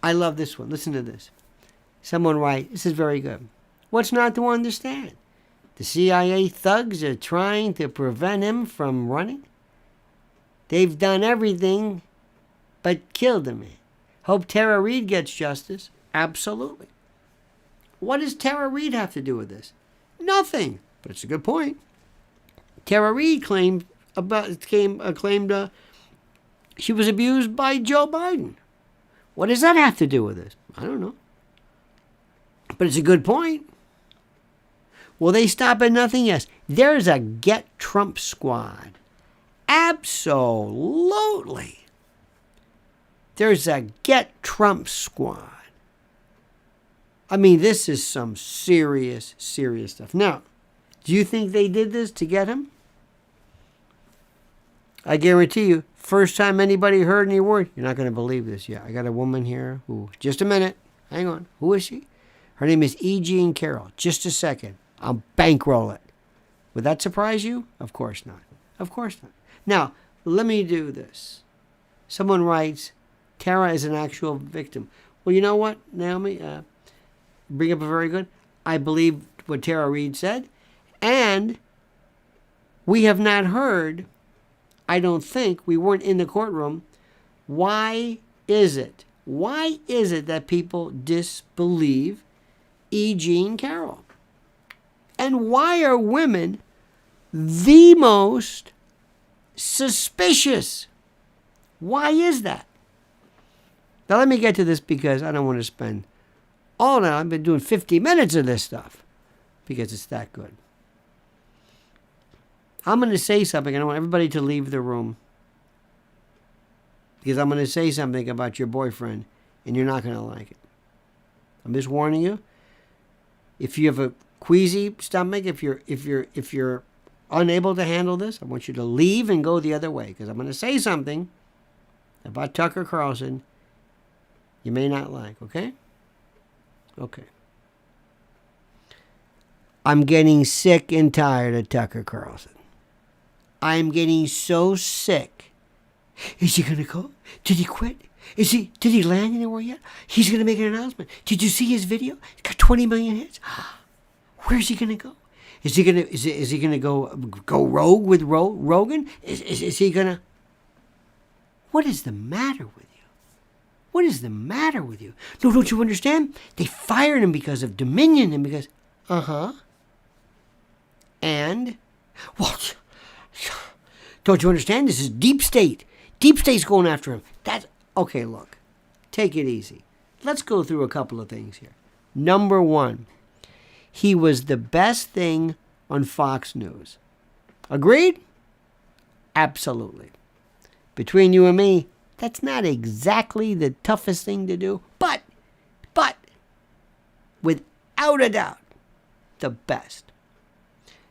S1: I love this one. Listen to this. Someone write, this is very good. What's not to understand? The CIA thugs are trying to prevent him from running. They've done everything but killed him. Hope Tara Reid gets justice. Absolutely. What does Tara Reid have to do with this? Nothing. But it's a good point. Tara Reid claimed she was abused by Joe Biden. What does that have to do with this? I don't know. But it's a good point. Will they stop at nothing? Yes. There's a Get Trump squad. Absolutely. There's a Get Trump squad. I mean, this is some serious, serious stuff. Now, do you think they did this to get him? I guarantee you, first time anybody heard any word, you're not going to believe this. Yeah, I got a woman here who, just a minute, hang on. Who is she? Her name is Jean Carroll. Just a second. I'll bankroll it. Would that surprise you? Of course not. Of course not. Now, let me do this. Someone writes, Tara is an actual victim. Well, you know what, Naomi? Bring up a very good. I believe what Tara Reid said. And we have not heard, I don't think, we weren't in the courtroom. Why is it Why is it that people disbelieve E. Jean Carroll? And why are women the most suspicious? Why is that? Now let me get to this because I don't want to spend all night. I've been doing 50 minutes of this stuff because it's that good. I'm going to say something. I want everybody to leave the room because I'm going to say something about your boyfriend and you're not going to like it. I'm just warning you. If you have a queasy stomach, if you're unable to handle this, I want you to leave and go the other way because I'm going to say something about Tucker Carlson you may not like, okay? Okay. I'm getting sick and tired of Tucker Carlson. I'm getting so sick. Is he going to go? Did he quit? Did he land anywhere yet? He's going to make an announcement. Did you see his video? It's got 20 million hits. Where's he going to go? Is he going to go rogue with Rogan? Is he going to? What is the matter with you? What is the matter with you? No, don't you understand? They fired him because of Dominion and because and what? Don't you understand? This is deep state. Deep state's going after him. That's okay. Look, take it easy. Let's go through a couple of things here. Number one, he was the best thing on Fox News. Agreed? Absolutely. Between you and me, that's not exactly the toughest thing to do, but without a doubt, the best.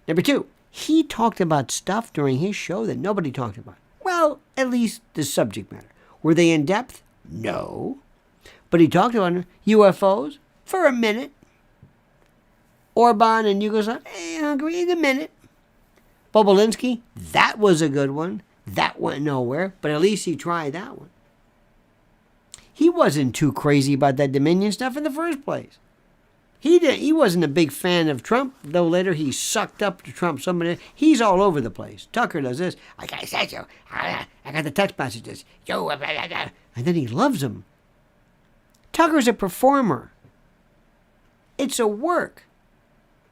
S1: Number two, he talked about stuff during his show that nobody talked about. Well, at least the subject matter. Were they in depth? No. But he talked about UFOs for a minute. Orban and Yugoslavia, hungry in a minute. Bobulinski, that was a good one. That went nowhere, but at least he tried that one. He wasn't too crazy about that Dominion stuff in the first place. He wasn't a big fan of Trump, though later he sucked up to Trump. He's all over the place. Tucker does this. I got the text messages. And then he loves them. Tucker's a performer. It's a work.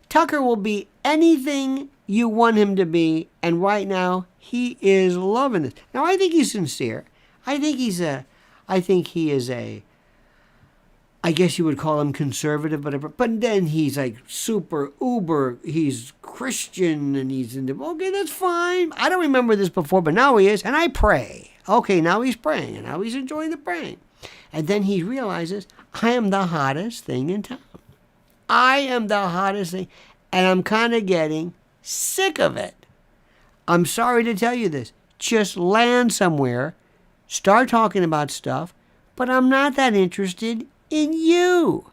S1: Tucker will be anything you want him to be, and right now he is loving it. Now I think he's sincere. I think he is a, I guess you would call him conservative, but then he's like super uber, he's Christian, and he's into, okay, that's fine. I don't remember this before, but now he is, and I pray. Okay, now he's praying, and now he's enjoying the praying. And then he realizes, I am the hottest thing in town. I am the hottest thing, and I'm kind of getting sick of it. I'm sorry to tell you this. Just land somewhere, start talking about stuff, but I'm not that interested in you.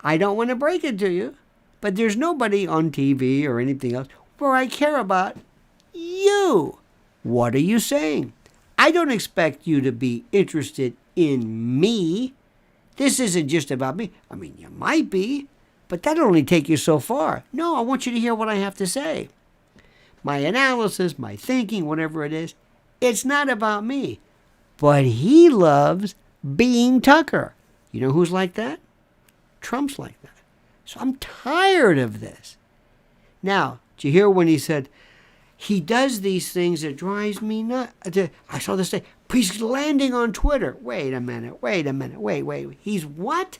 S1: I don't want to break it to you, but there's nobody on TV or anything else where I care about you. What are you saying? I don't expect you to be interested in me. This isn't just about me. I mean, you might be, but that'll only take you so far. No, I want you to hear what I have to say. My analysis, my thinking, whatever it is, it's not about me. But he loves being Tucker. You know who's like that? Trump's like that. So I'm tired of this. Now, did you hear when he said, he does these things that drives me nuts? I saw this thing. He's landing on Twitter. Wait a minute. Wait. He's what?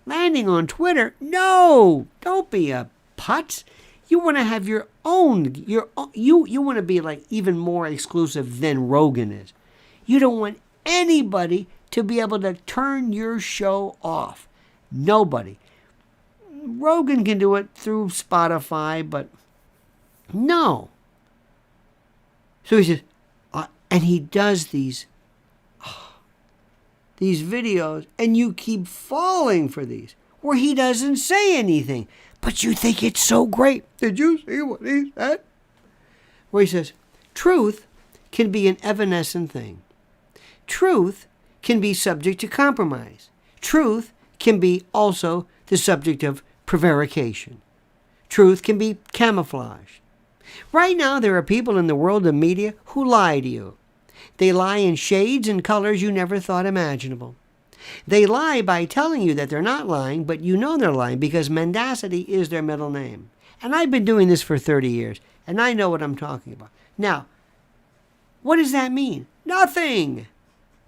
S1: Landing on Twitter? No, don't be a putz. You want to have your own. You want to be like even more exclusive than Rogan is. You don't want anybody to be able to turn your show off. Nobody. Rogan can do it through Spotify, but no. So he says, and he does these videos, and you keep falling for these, where he doesn't say anything, but you think it's so great. Did you see what he said? Where he says, truth can be an evanescent thing. Truth can be subject to compromise. Truth can be also the subject of prevarication. Truth can be camouflaged. Right now, there are people in the world of media who lie to you. They lie in shades and colors you never thought imaginable. They lie by telling you that they're not lying, but you know they're lying because mendacity is their middle name. And I've been doing this for 30 years, and I know what I'm talking about. Now, what does that mean? Nothing.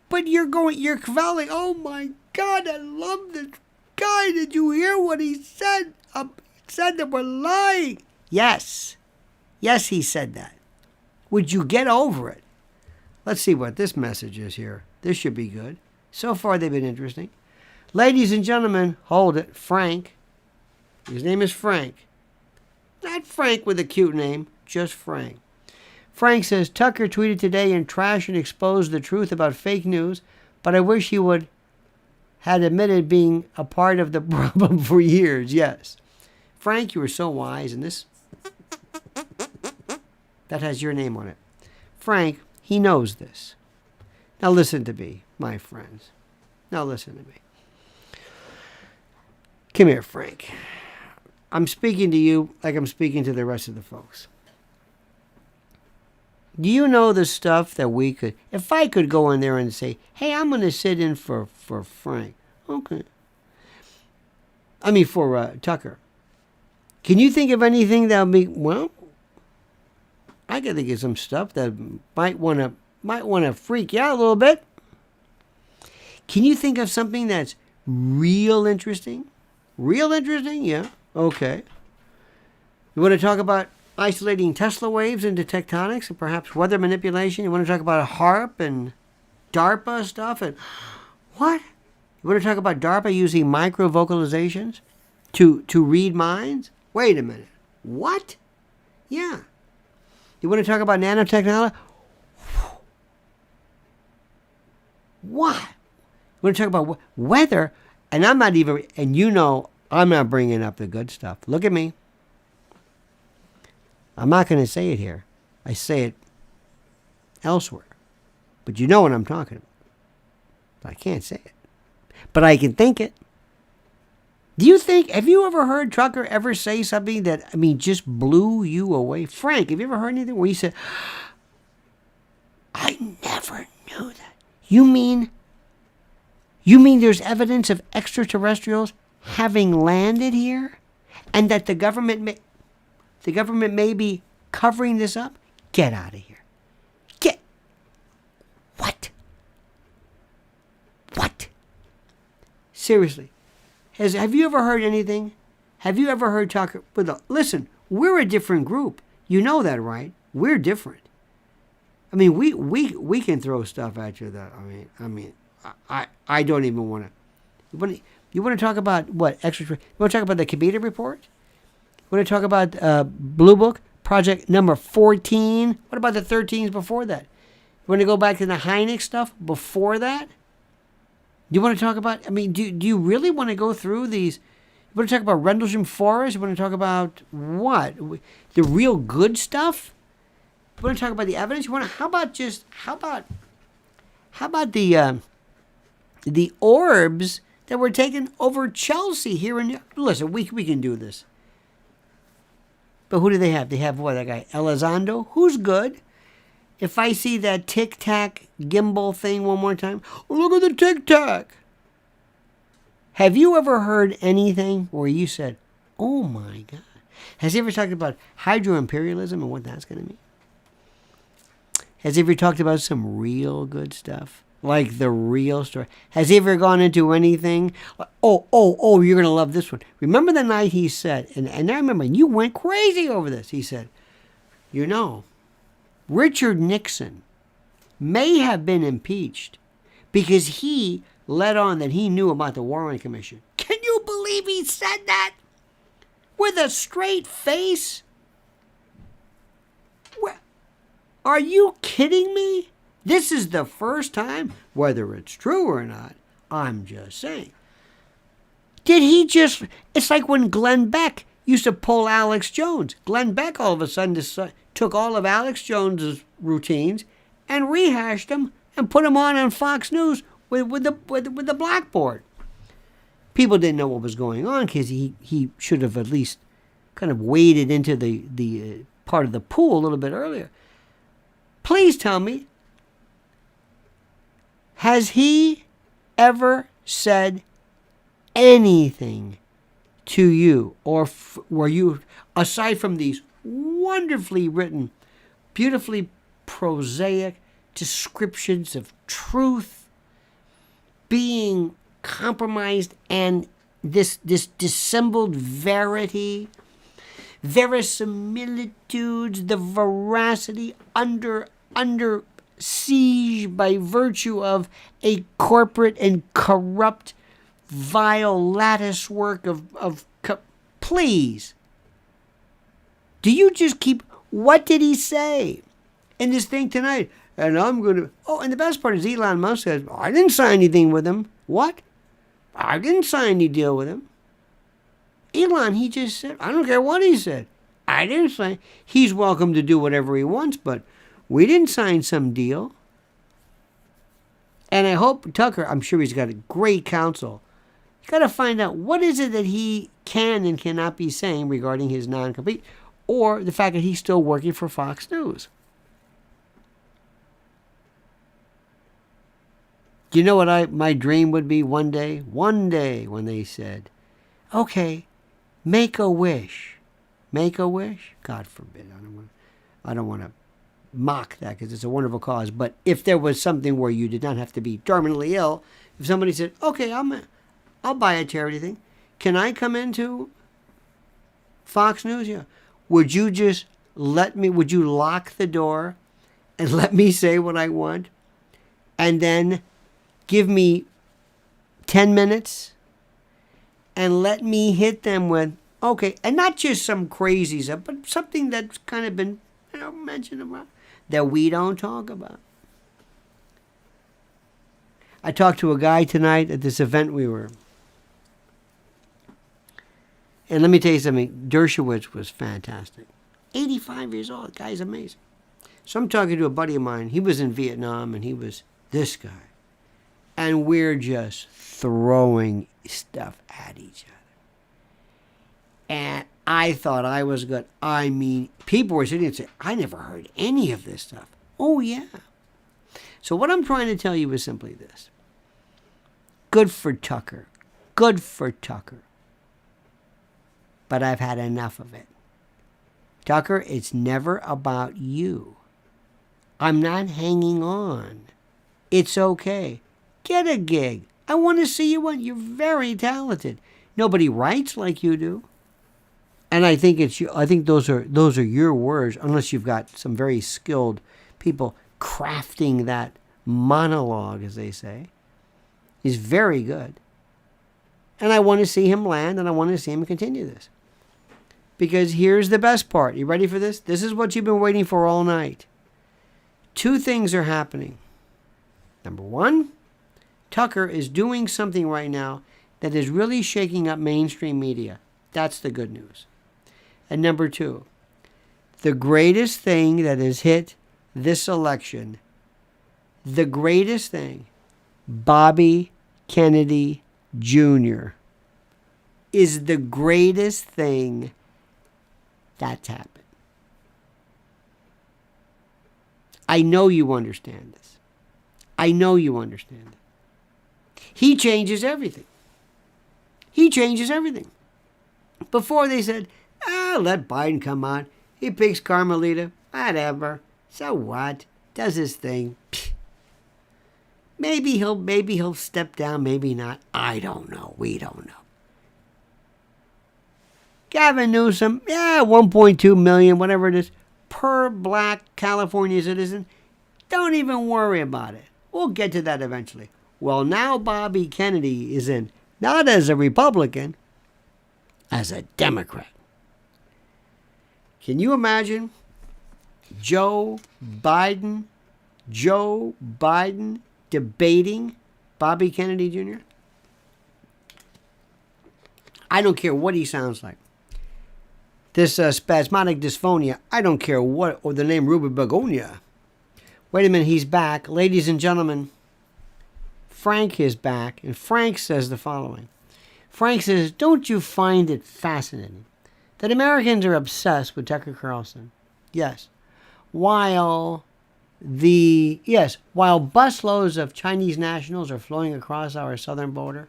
S1: But you're cavilling. Oh my God, I love this guy. Did you hear what he said? He said that we're lying. Yes. Yes, he said that. Would you get over it? Let's see what this message is here. This should be good. So far, they've been interesting. Ladies and gentlemen, hold it. Frank. His name is Frank. Not Frank with a cute name, just Frank. Frank says, Tucker tweeted today and trashed and exposed the truth about fake news, but I wish he would had admitted being a part of the problem for years. Yes. Frank, you were so wise, and this, that has your name on it. Frank, he knows this. Now listen to me, my friends. Now listen to me. Come here, Frank. I'm speaking to you like I'm speaking to the rest of the folks. Do you know the stuff that we could... If I could go in there and say, hey, I'm going to sit in for Frank. Okay. I mean, for Tucker. Can you think of anything that would be... Well, I can think of some stuff that might want to freak you out a little bit. Can you think of something that's real interesting? Real interesting? Yeah. Okay. You want to talk about isolating Tesla waves into tectonics and perhaps weather manipulation? You want to talk about HARP and DARPA stuff? And what? You want to talk about DARPA using micro-vocalizations to read minds? Wait a minute. What? Yeah. You want to talk about nanotechnology? What? You want to talk about weather? And I'm not even, and you know, I'm not bringing up the good stuff. Look at me. I'm not going to say it here. I say it elsewhere. But you know what I'm talking about. I can't say it. But I can think it. Do you think, have you ever heard Tucker ever say something that, I mean, just blew you away? Frank, have you ever heard anything where you said, I never knew that? You mean there's evidence of extraterrestrials having landed here? And that the government may be covering this up? Get out of here. What? Seriously. Have you ever heard anything? Have you ever heard Tucker? Listen, we're a different group. You know that, right? We're different. I mean, we can throw stuff at you that, I don't even want to. You want to talk about what? You want to talk about the Kabita report? You want to talk about Blue Book, project number 14? What about the 13s before that? You want to go back to the Hynek stuff before that? Do you want to talk about, do you really want to go through these? You want to talk about Rendlesham Forest? You want to talk about what? The real good stuff? You want to talk about the evidence? How about the orbs that were taken over Chelsea here in... Listen, we can do this. But who do they have? They have what, that guy Elizondo? Who's good? If I see that tic-tac gimbal thing one more time, look at the tic-tac. Have you ever heard anything where you said, oh my God? Has he ever talked about hydro-imperialism and what that's going to mean? Has he ever talked about some real good stuff? Like the real story? Has he ever gone into anything? Oh, you're going to love this one. Remember the night he said, and I remember, you went crazy over this. He said, Richard Nixon may have been impeached because he let on that he knew about the Warren Commission. Can you believe he said that? With a straight face? Are you kidding me? This is the first time, whether it's true or not, I'm just saying. It's like when Glenn Beck used to pull Alex Jones. Glenn Beck all of a sudden took all of Alex Jones's routines and rehashed them and put them on Fox News with the blackboard. People didn't know what was going on because he should have at least kind of waded into the part of the pool a little bit earlier. Please tell me, has he ever said anything to you, or were you, aside from these wonderfully written, beautifully prosaic descriptions of truth being compromised, and this dissembled verity, verisimilitudes, the veracity under siege by virtue of a corporate and corrupt, vile lattice work of please. Do you just keep, what did he say in this thing tonight? And I'm going to, and the best part is Elon Musk says, I didn't sign anything with him. What? I didn't sign any deal with him. Elon, he just said, I don't care what he said. I didn't sign. He's welcome to do whatever he wants, but we didn't sign some deal. And I hope Tucker, I'm sure he's got a great counsel. He's got to find out what is it that he can and cannot be saying regarding his non-compete, or the fact that he's still working for Fox News. Do you know what my dream would be one day? One day when they said, okay, make a wish. Make a wish? God forbid. I don't want to mock that because it's a wonderful cause. But if there was something where you did not have to be terminally ill, if somebody said, okay, I'll buy a charity thing. Can I come into Fox News? Yeah. Would you just would you lock the door and let me say what I want? And then give me 10 minutes and let me hit them with, okay, and not just some crazy stuff, but something that's kind of been, mentioned about, that we don't talk about. I talked to a guy tonight at this event we were. And let me tell you something, Dershowitz was fantastic. 85 years old, the guy's amazing. So I'm talking to a buddy of mine. He was in Vietnam, and he was this guy. And we're just throwing stuff at each other. And I thought I was good. I mean, people were sitting and saying, I never heard any of this stuff. Oh, yeah. So what I'm trying to tell you is simply this. Good for Tucker. Good for Tucker. But I've had enough of it. Tucker, it's never about you. I'm not hanging on. It's okay. Get a gig. I want to see you on. You're very talented. Nobody writes like you do. And I think those are your words, unless you've got some very skilled people crafting that monologue, as they say. Is very good. And I want to see him land, and I want to see him continue this. Because here's the best part. You ready for this? This is what you've been waiting for all night. Two things are happening. Number one, Tucker is doing something right now that is really shaking up mainstream media. That's the good news. And number two, the greatest thing that has hit this election, the greatest thing, Bobby Kennedy Jr. is the greatest thing that's happened. I know you understand this. I know you understand it. He changes everything. He changes everything. Before they said, let Biden come on. He picks Carmelita. Whatever. So what? Does his thing. Pfft. Maybe he'll step down, maybe not. I don't know. We don't know. Gavin Newsom, 1.2 million, whatever it is, per black California citizen. Don't even worry about it. We'll get to that eventually. Well, now Bobby Kennedy is in, not as a Republican, as a Democrat. Can you imagine Joe Biden debating Bobby Kennedy Jr.? I don't care what he sounds like. This spasmodic dysphonia, I don't care what, or the name Ruby Begonia. Wait a minute, he's back. Ladies and gentlemen, Frank is back, and Frank says the following. Frank says, don't you find it fascinating that Americans are obsessed with Tucker Carlson? Yes. While while busloads of Chinese nationals are flowing across our southern border,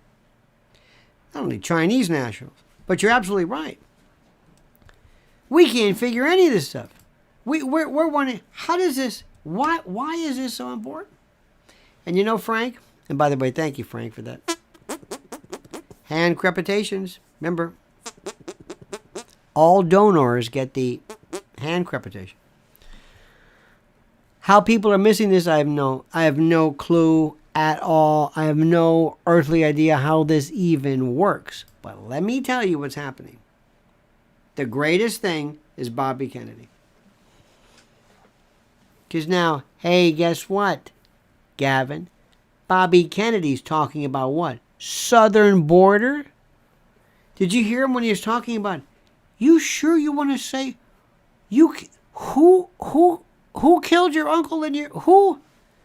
S1: not only Chinese nationals, but you're absolutely right. We can't figure any of this stuff. We're wondering, how does this, why is this so important? And you know, Frank, and by the way, thank you, Frank, for that. Hand crepitations. Remember, all donors get the hand crepitation. How people are missing this, I have no clue at all. I have no earthly idea how this even works. But let me tell you what's happening. The greatest thing is Bobby Kennedy. Because now, hey, guess what, Gavin? Bobby Kennedy's talking about what? Southern border? Did you hear him when he was talking about, you sure you want to say, who killed your uncle and who?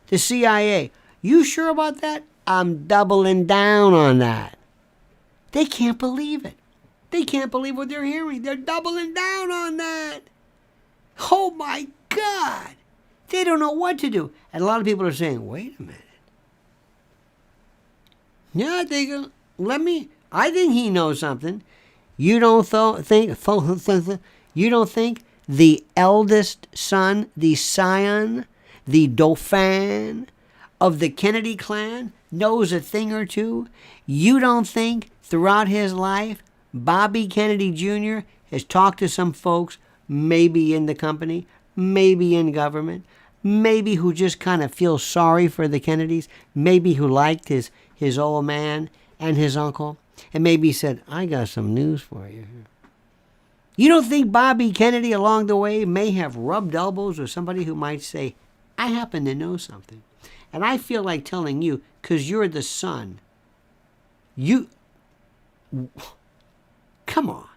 S1: The CIA. You sure about that? I'm doubling down on that. They can't believe it. They can't believe what they're hearing. They're doubling down on that. Oh my God. They don't know what to do. And a lot of people are saying, wait a minute. Yeah, I think he knows something. You don't think the eldest son, the scion, the dauphin of the Kennedy clan knows a thing or two? You don't think throughout his life Bobby Kennedy Jr. has talked to some folks, maybe in the company, maybe in government, maybe who just kind of feel sorry for the Kennedys, maybe who liked his old man and his uncle, and maybe said, I got some news for you. You don't think Bobby Kennedy along the way may have rubbed elbows with somebody who might say, I happen to know something, and I feel like telling you because you're the son. Come on.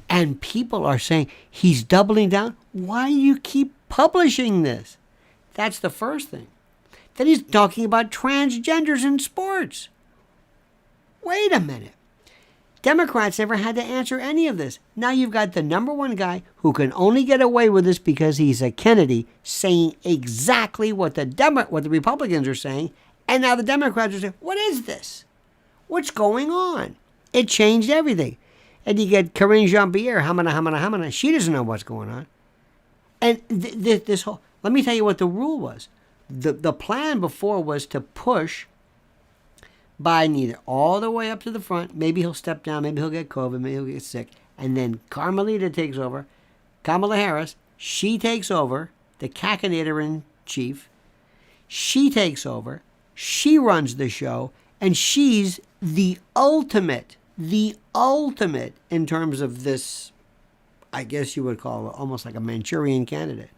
S1: And people are saying, he's doubling down. Why do you keep publishing this? That's the first thing. Then he's talking about transgenders in sports. Wait a minute. Democrats never had to answer any of this. Now you've got the number one guy who can only get away with this because he's a Kennedy saying exactly what the Republicans are saying, and now the Democrats are saying, what is this? What's going on? It changed everything. And you get Karine Jean-Pierre, hamana. She doesn't know what's going on. And this whole, let me tell you what the rule was. The plan before was to push Biden either all the way up to the front, maybe he'll step down, maybe he'll get COVID, maybe he'll get sick, and then Kamala Harris, she takes over, the cacinator-in-chief, she takes over, she runs the show, and she's the ultimate in terms of this, I guess you would call it almost like a Manchurian candidate.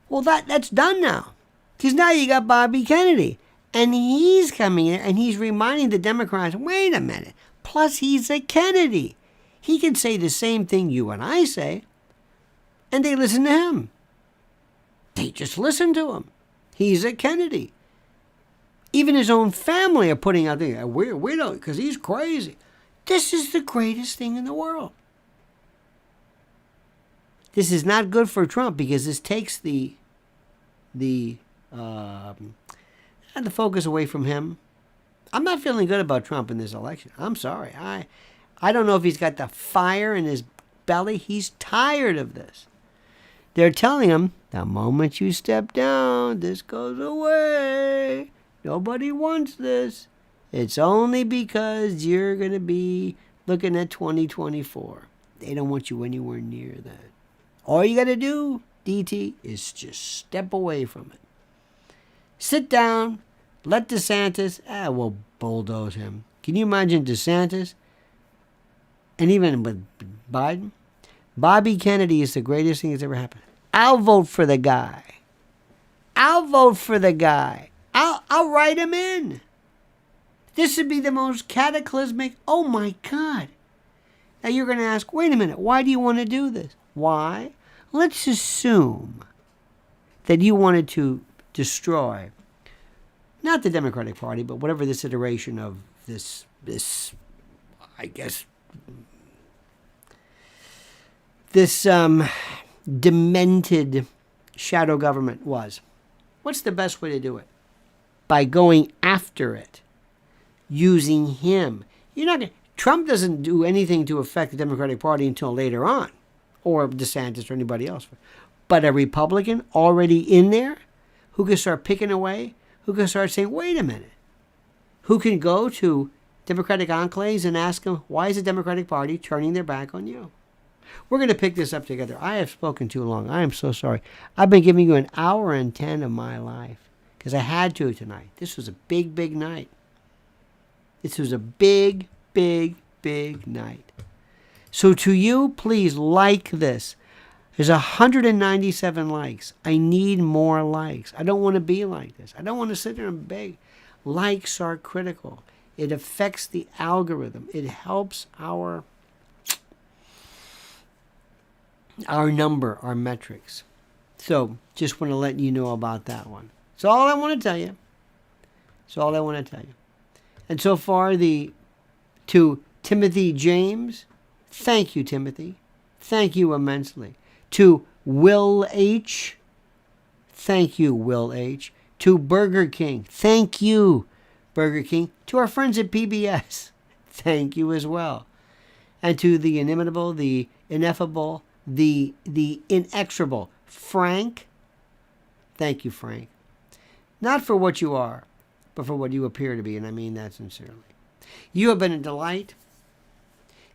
S1: Well, that's done now. Because now you got Bobby Kennedy. And he's coming in and he's reminding the Democrats, wait a minute. Plus, he's a Kennedy. He can say the same thing you and I say. And they listen to him. They just listen to him. He's a Kennedy. Even his own family are putting out there, we don't, because he's crazy. This is the greatest thing in the world. This is not good for Trump because this takes the focus away from him. I'm not feeling good about Trump in this election. I'm sorry. I don't know if he's got the fire in his belly. He's tired of this. They're telling him, the moment you step down, this goes away. Nobody wants this. It's only because you're going to be looking at 2024. They don't want you anywhere near that. All you got to do, DT, is just step away from it. Sit down. Let DeSantis, we'll bulldoze him. Can you imagine DeSantis? And even with Biden? Bobby Kennedy is the greatest thing that's ever happened. I'll vote for the guy. I'll write him in. This would be the most cataclysmic. Oh my God. Now you're going to ask, wait a minute, why do you want to do this? Why? Let's assume that you wanted to destroy, not the Democratic Party, but whatever this iteration of this, I guess, this demented shadow government was. What's the best way to do it? By going after it, using him. Trump doesn't do anything to affect the Democratic Party until later on, or DeSantis or anybody else. But a Republican already in there who can start picking away, who can start saying, wait a minute, who can go to Democratic enclaves and ask them, why is the Democratic Party turning their back on you? We're going to pick this up together. I have spoken too long. I am so sorry. I've been giving you an hour and 10 of my life because I had to tonight. This was a big, big night. This was a big, big, big night. So to you, please like this. There's 197 likes. I need more likes. I don't want to be like this. I don't want to sit there and beg. Likes are critical. It affects the algorithm. It helps our number, our metrics. So just want to let you know about that one. That's all I want to tell you. That's all I want to tell you. And so far, to Timothy James, thank you, Timothy. Thank you immensely. To Will H, thank you, Will H. To Burger King, thank you, Burger King. To our friends at PBS, thank you as well. And to the inimitable, the ineffable, the inexorable Frank, thank you, Frank. Not for what you are, but for what you appear to be, and I mean that sincerely. You have been a delight.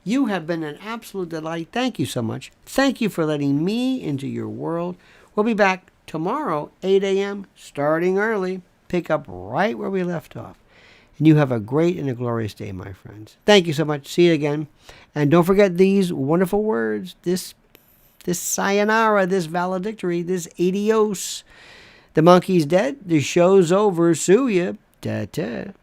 S1: You have been an absolute delight. Thank you so much. Thank you for letting me into your world. We'll be back tomorrow, 8 a.m., starting early. Pick up right where we left off. And you have a great and a glorious day, my friends. Thank you so much. See you again. And don't forget these wonderful words, this sayonara, this valedictory, this adios. The monkey's dead. The show's over. Sue ya. Ta-ta.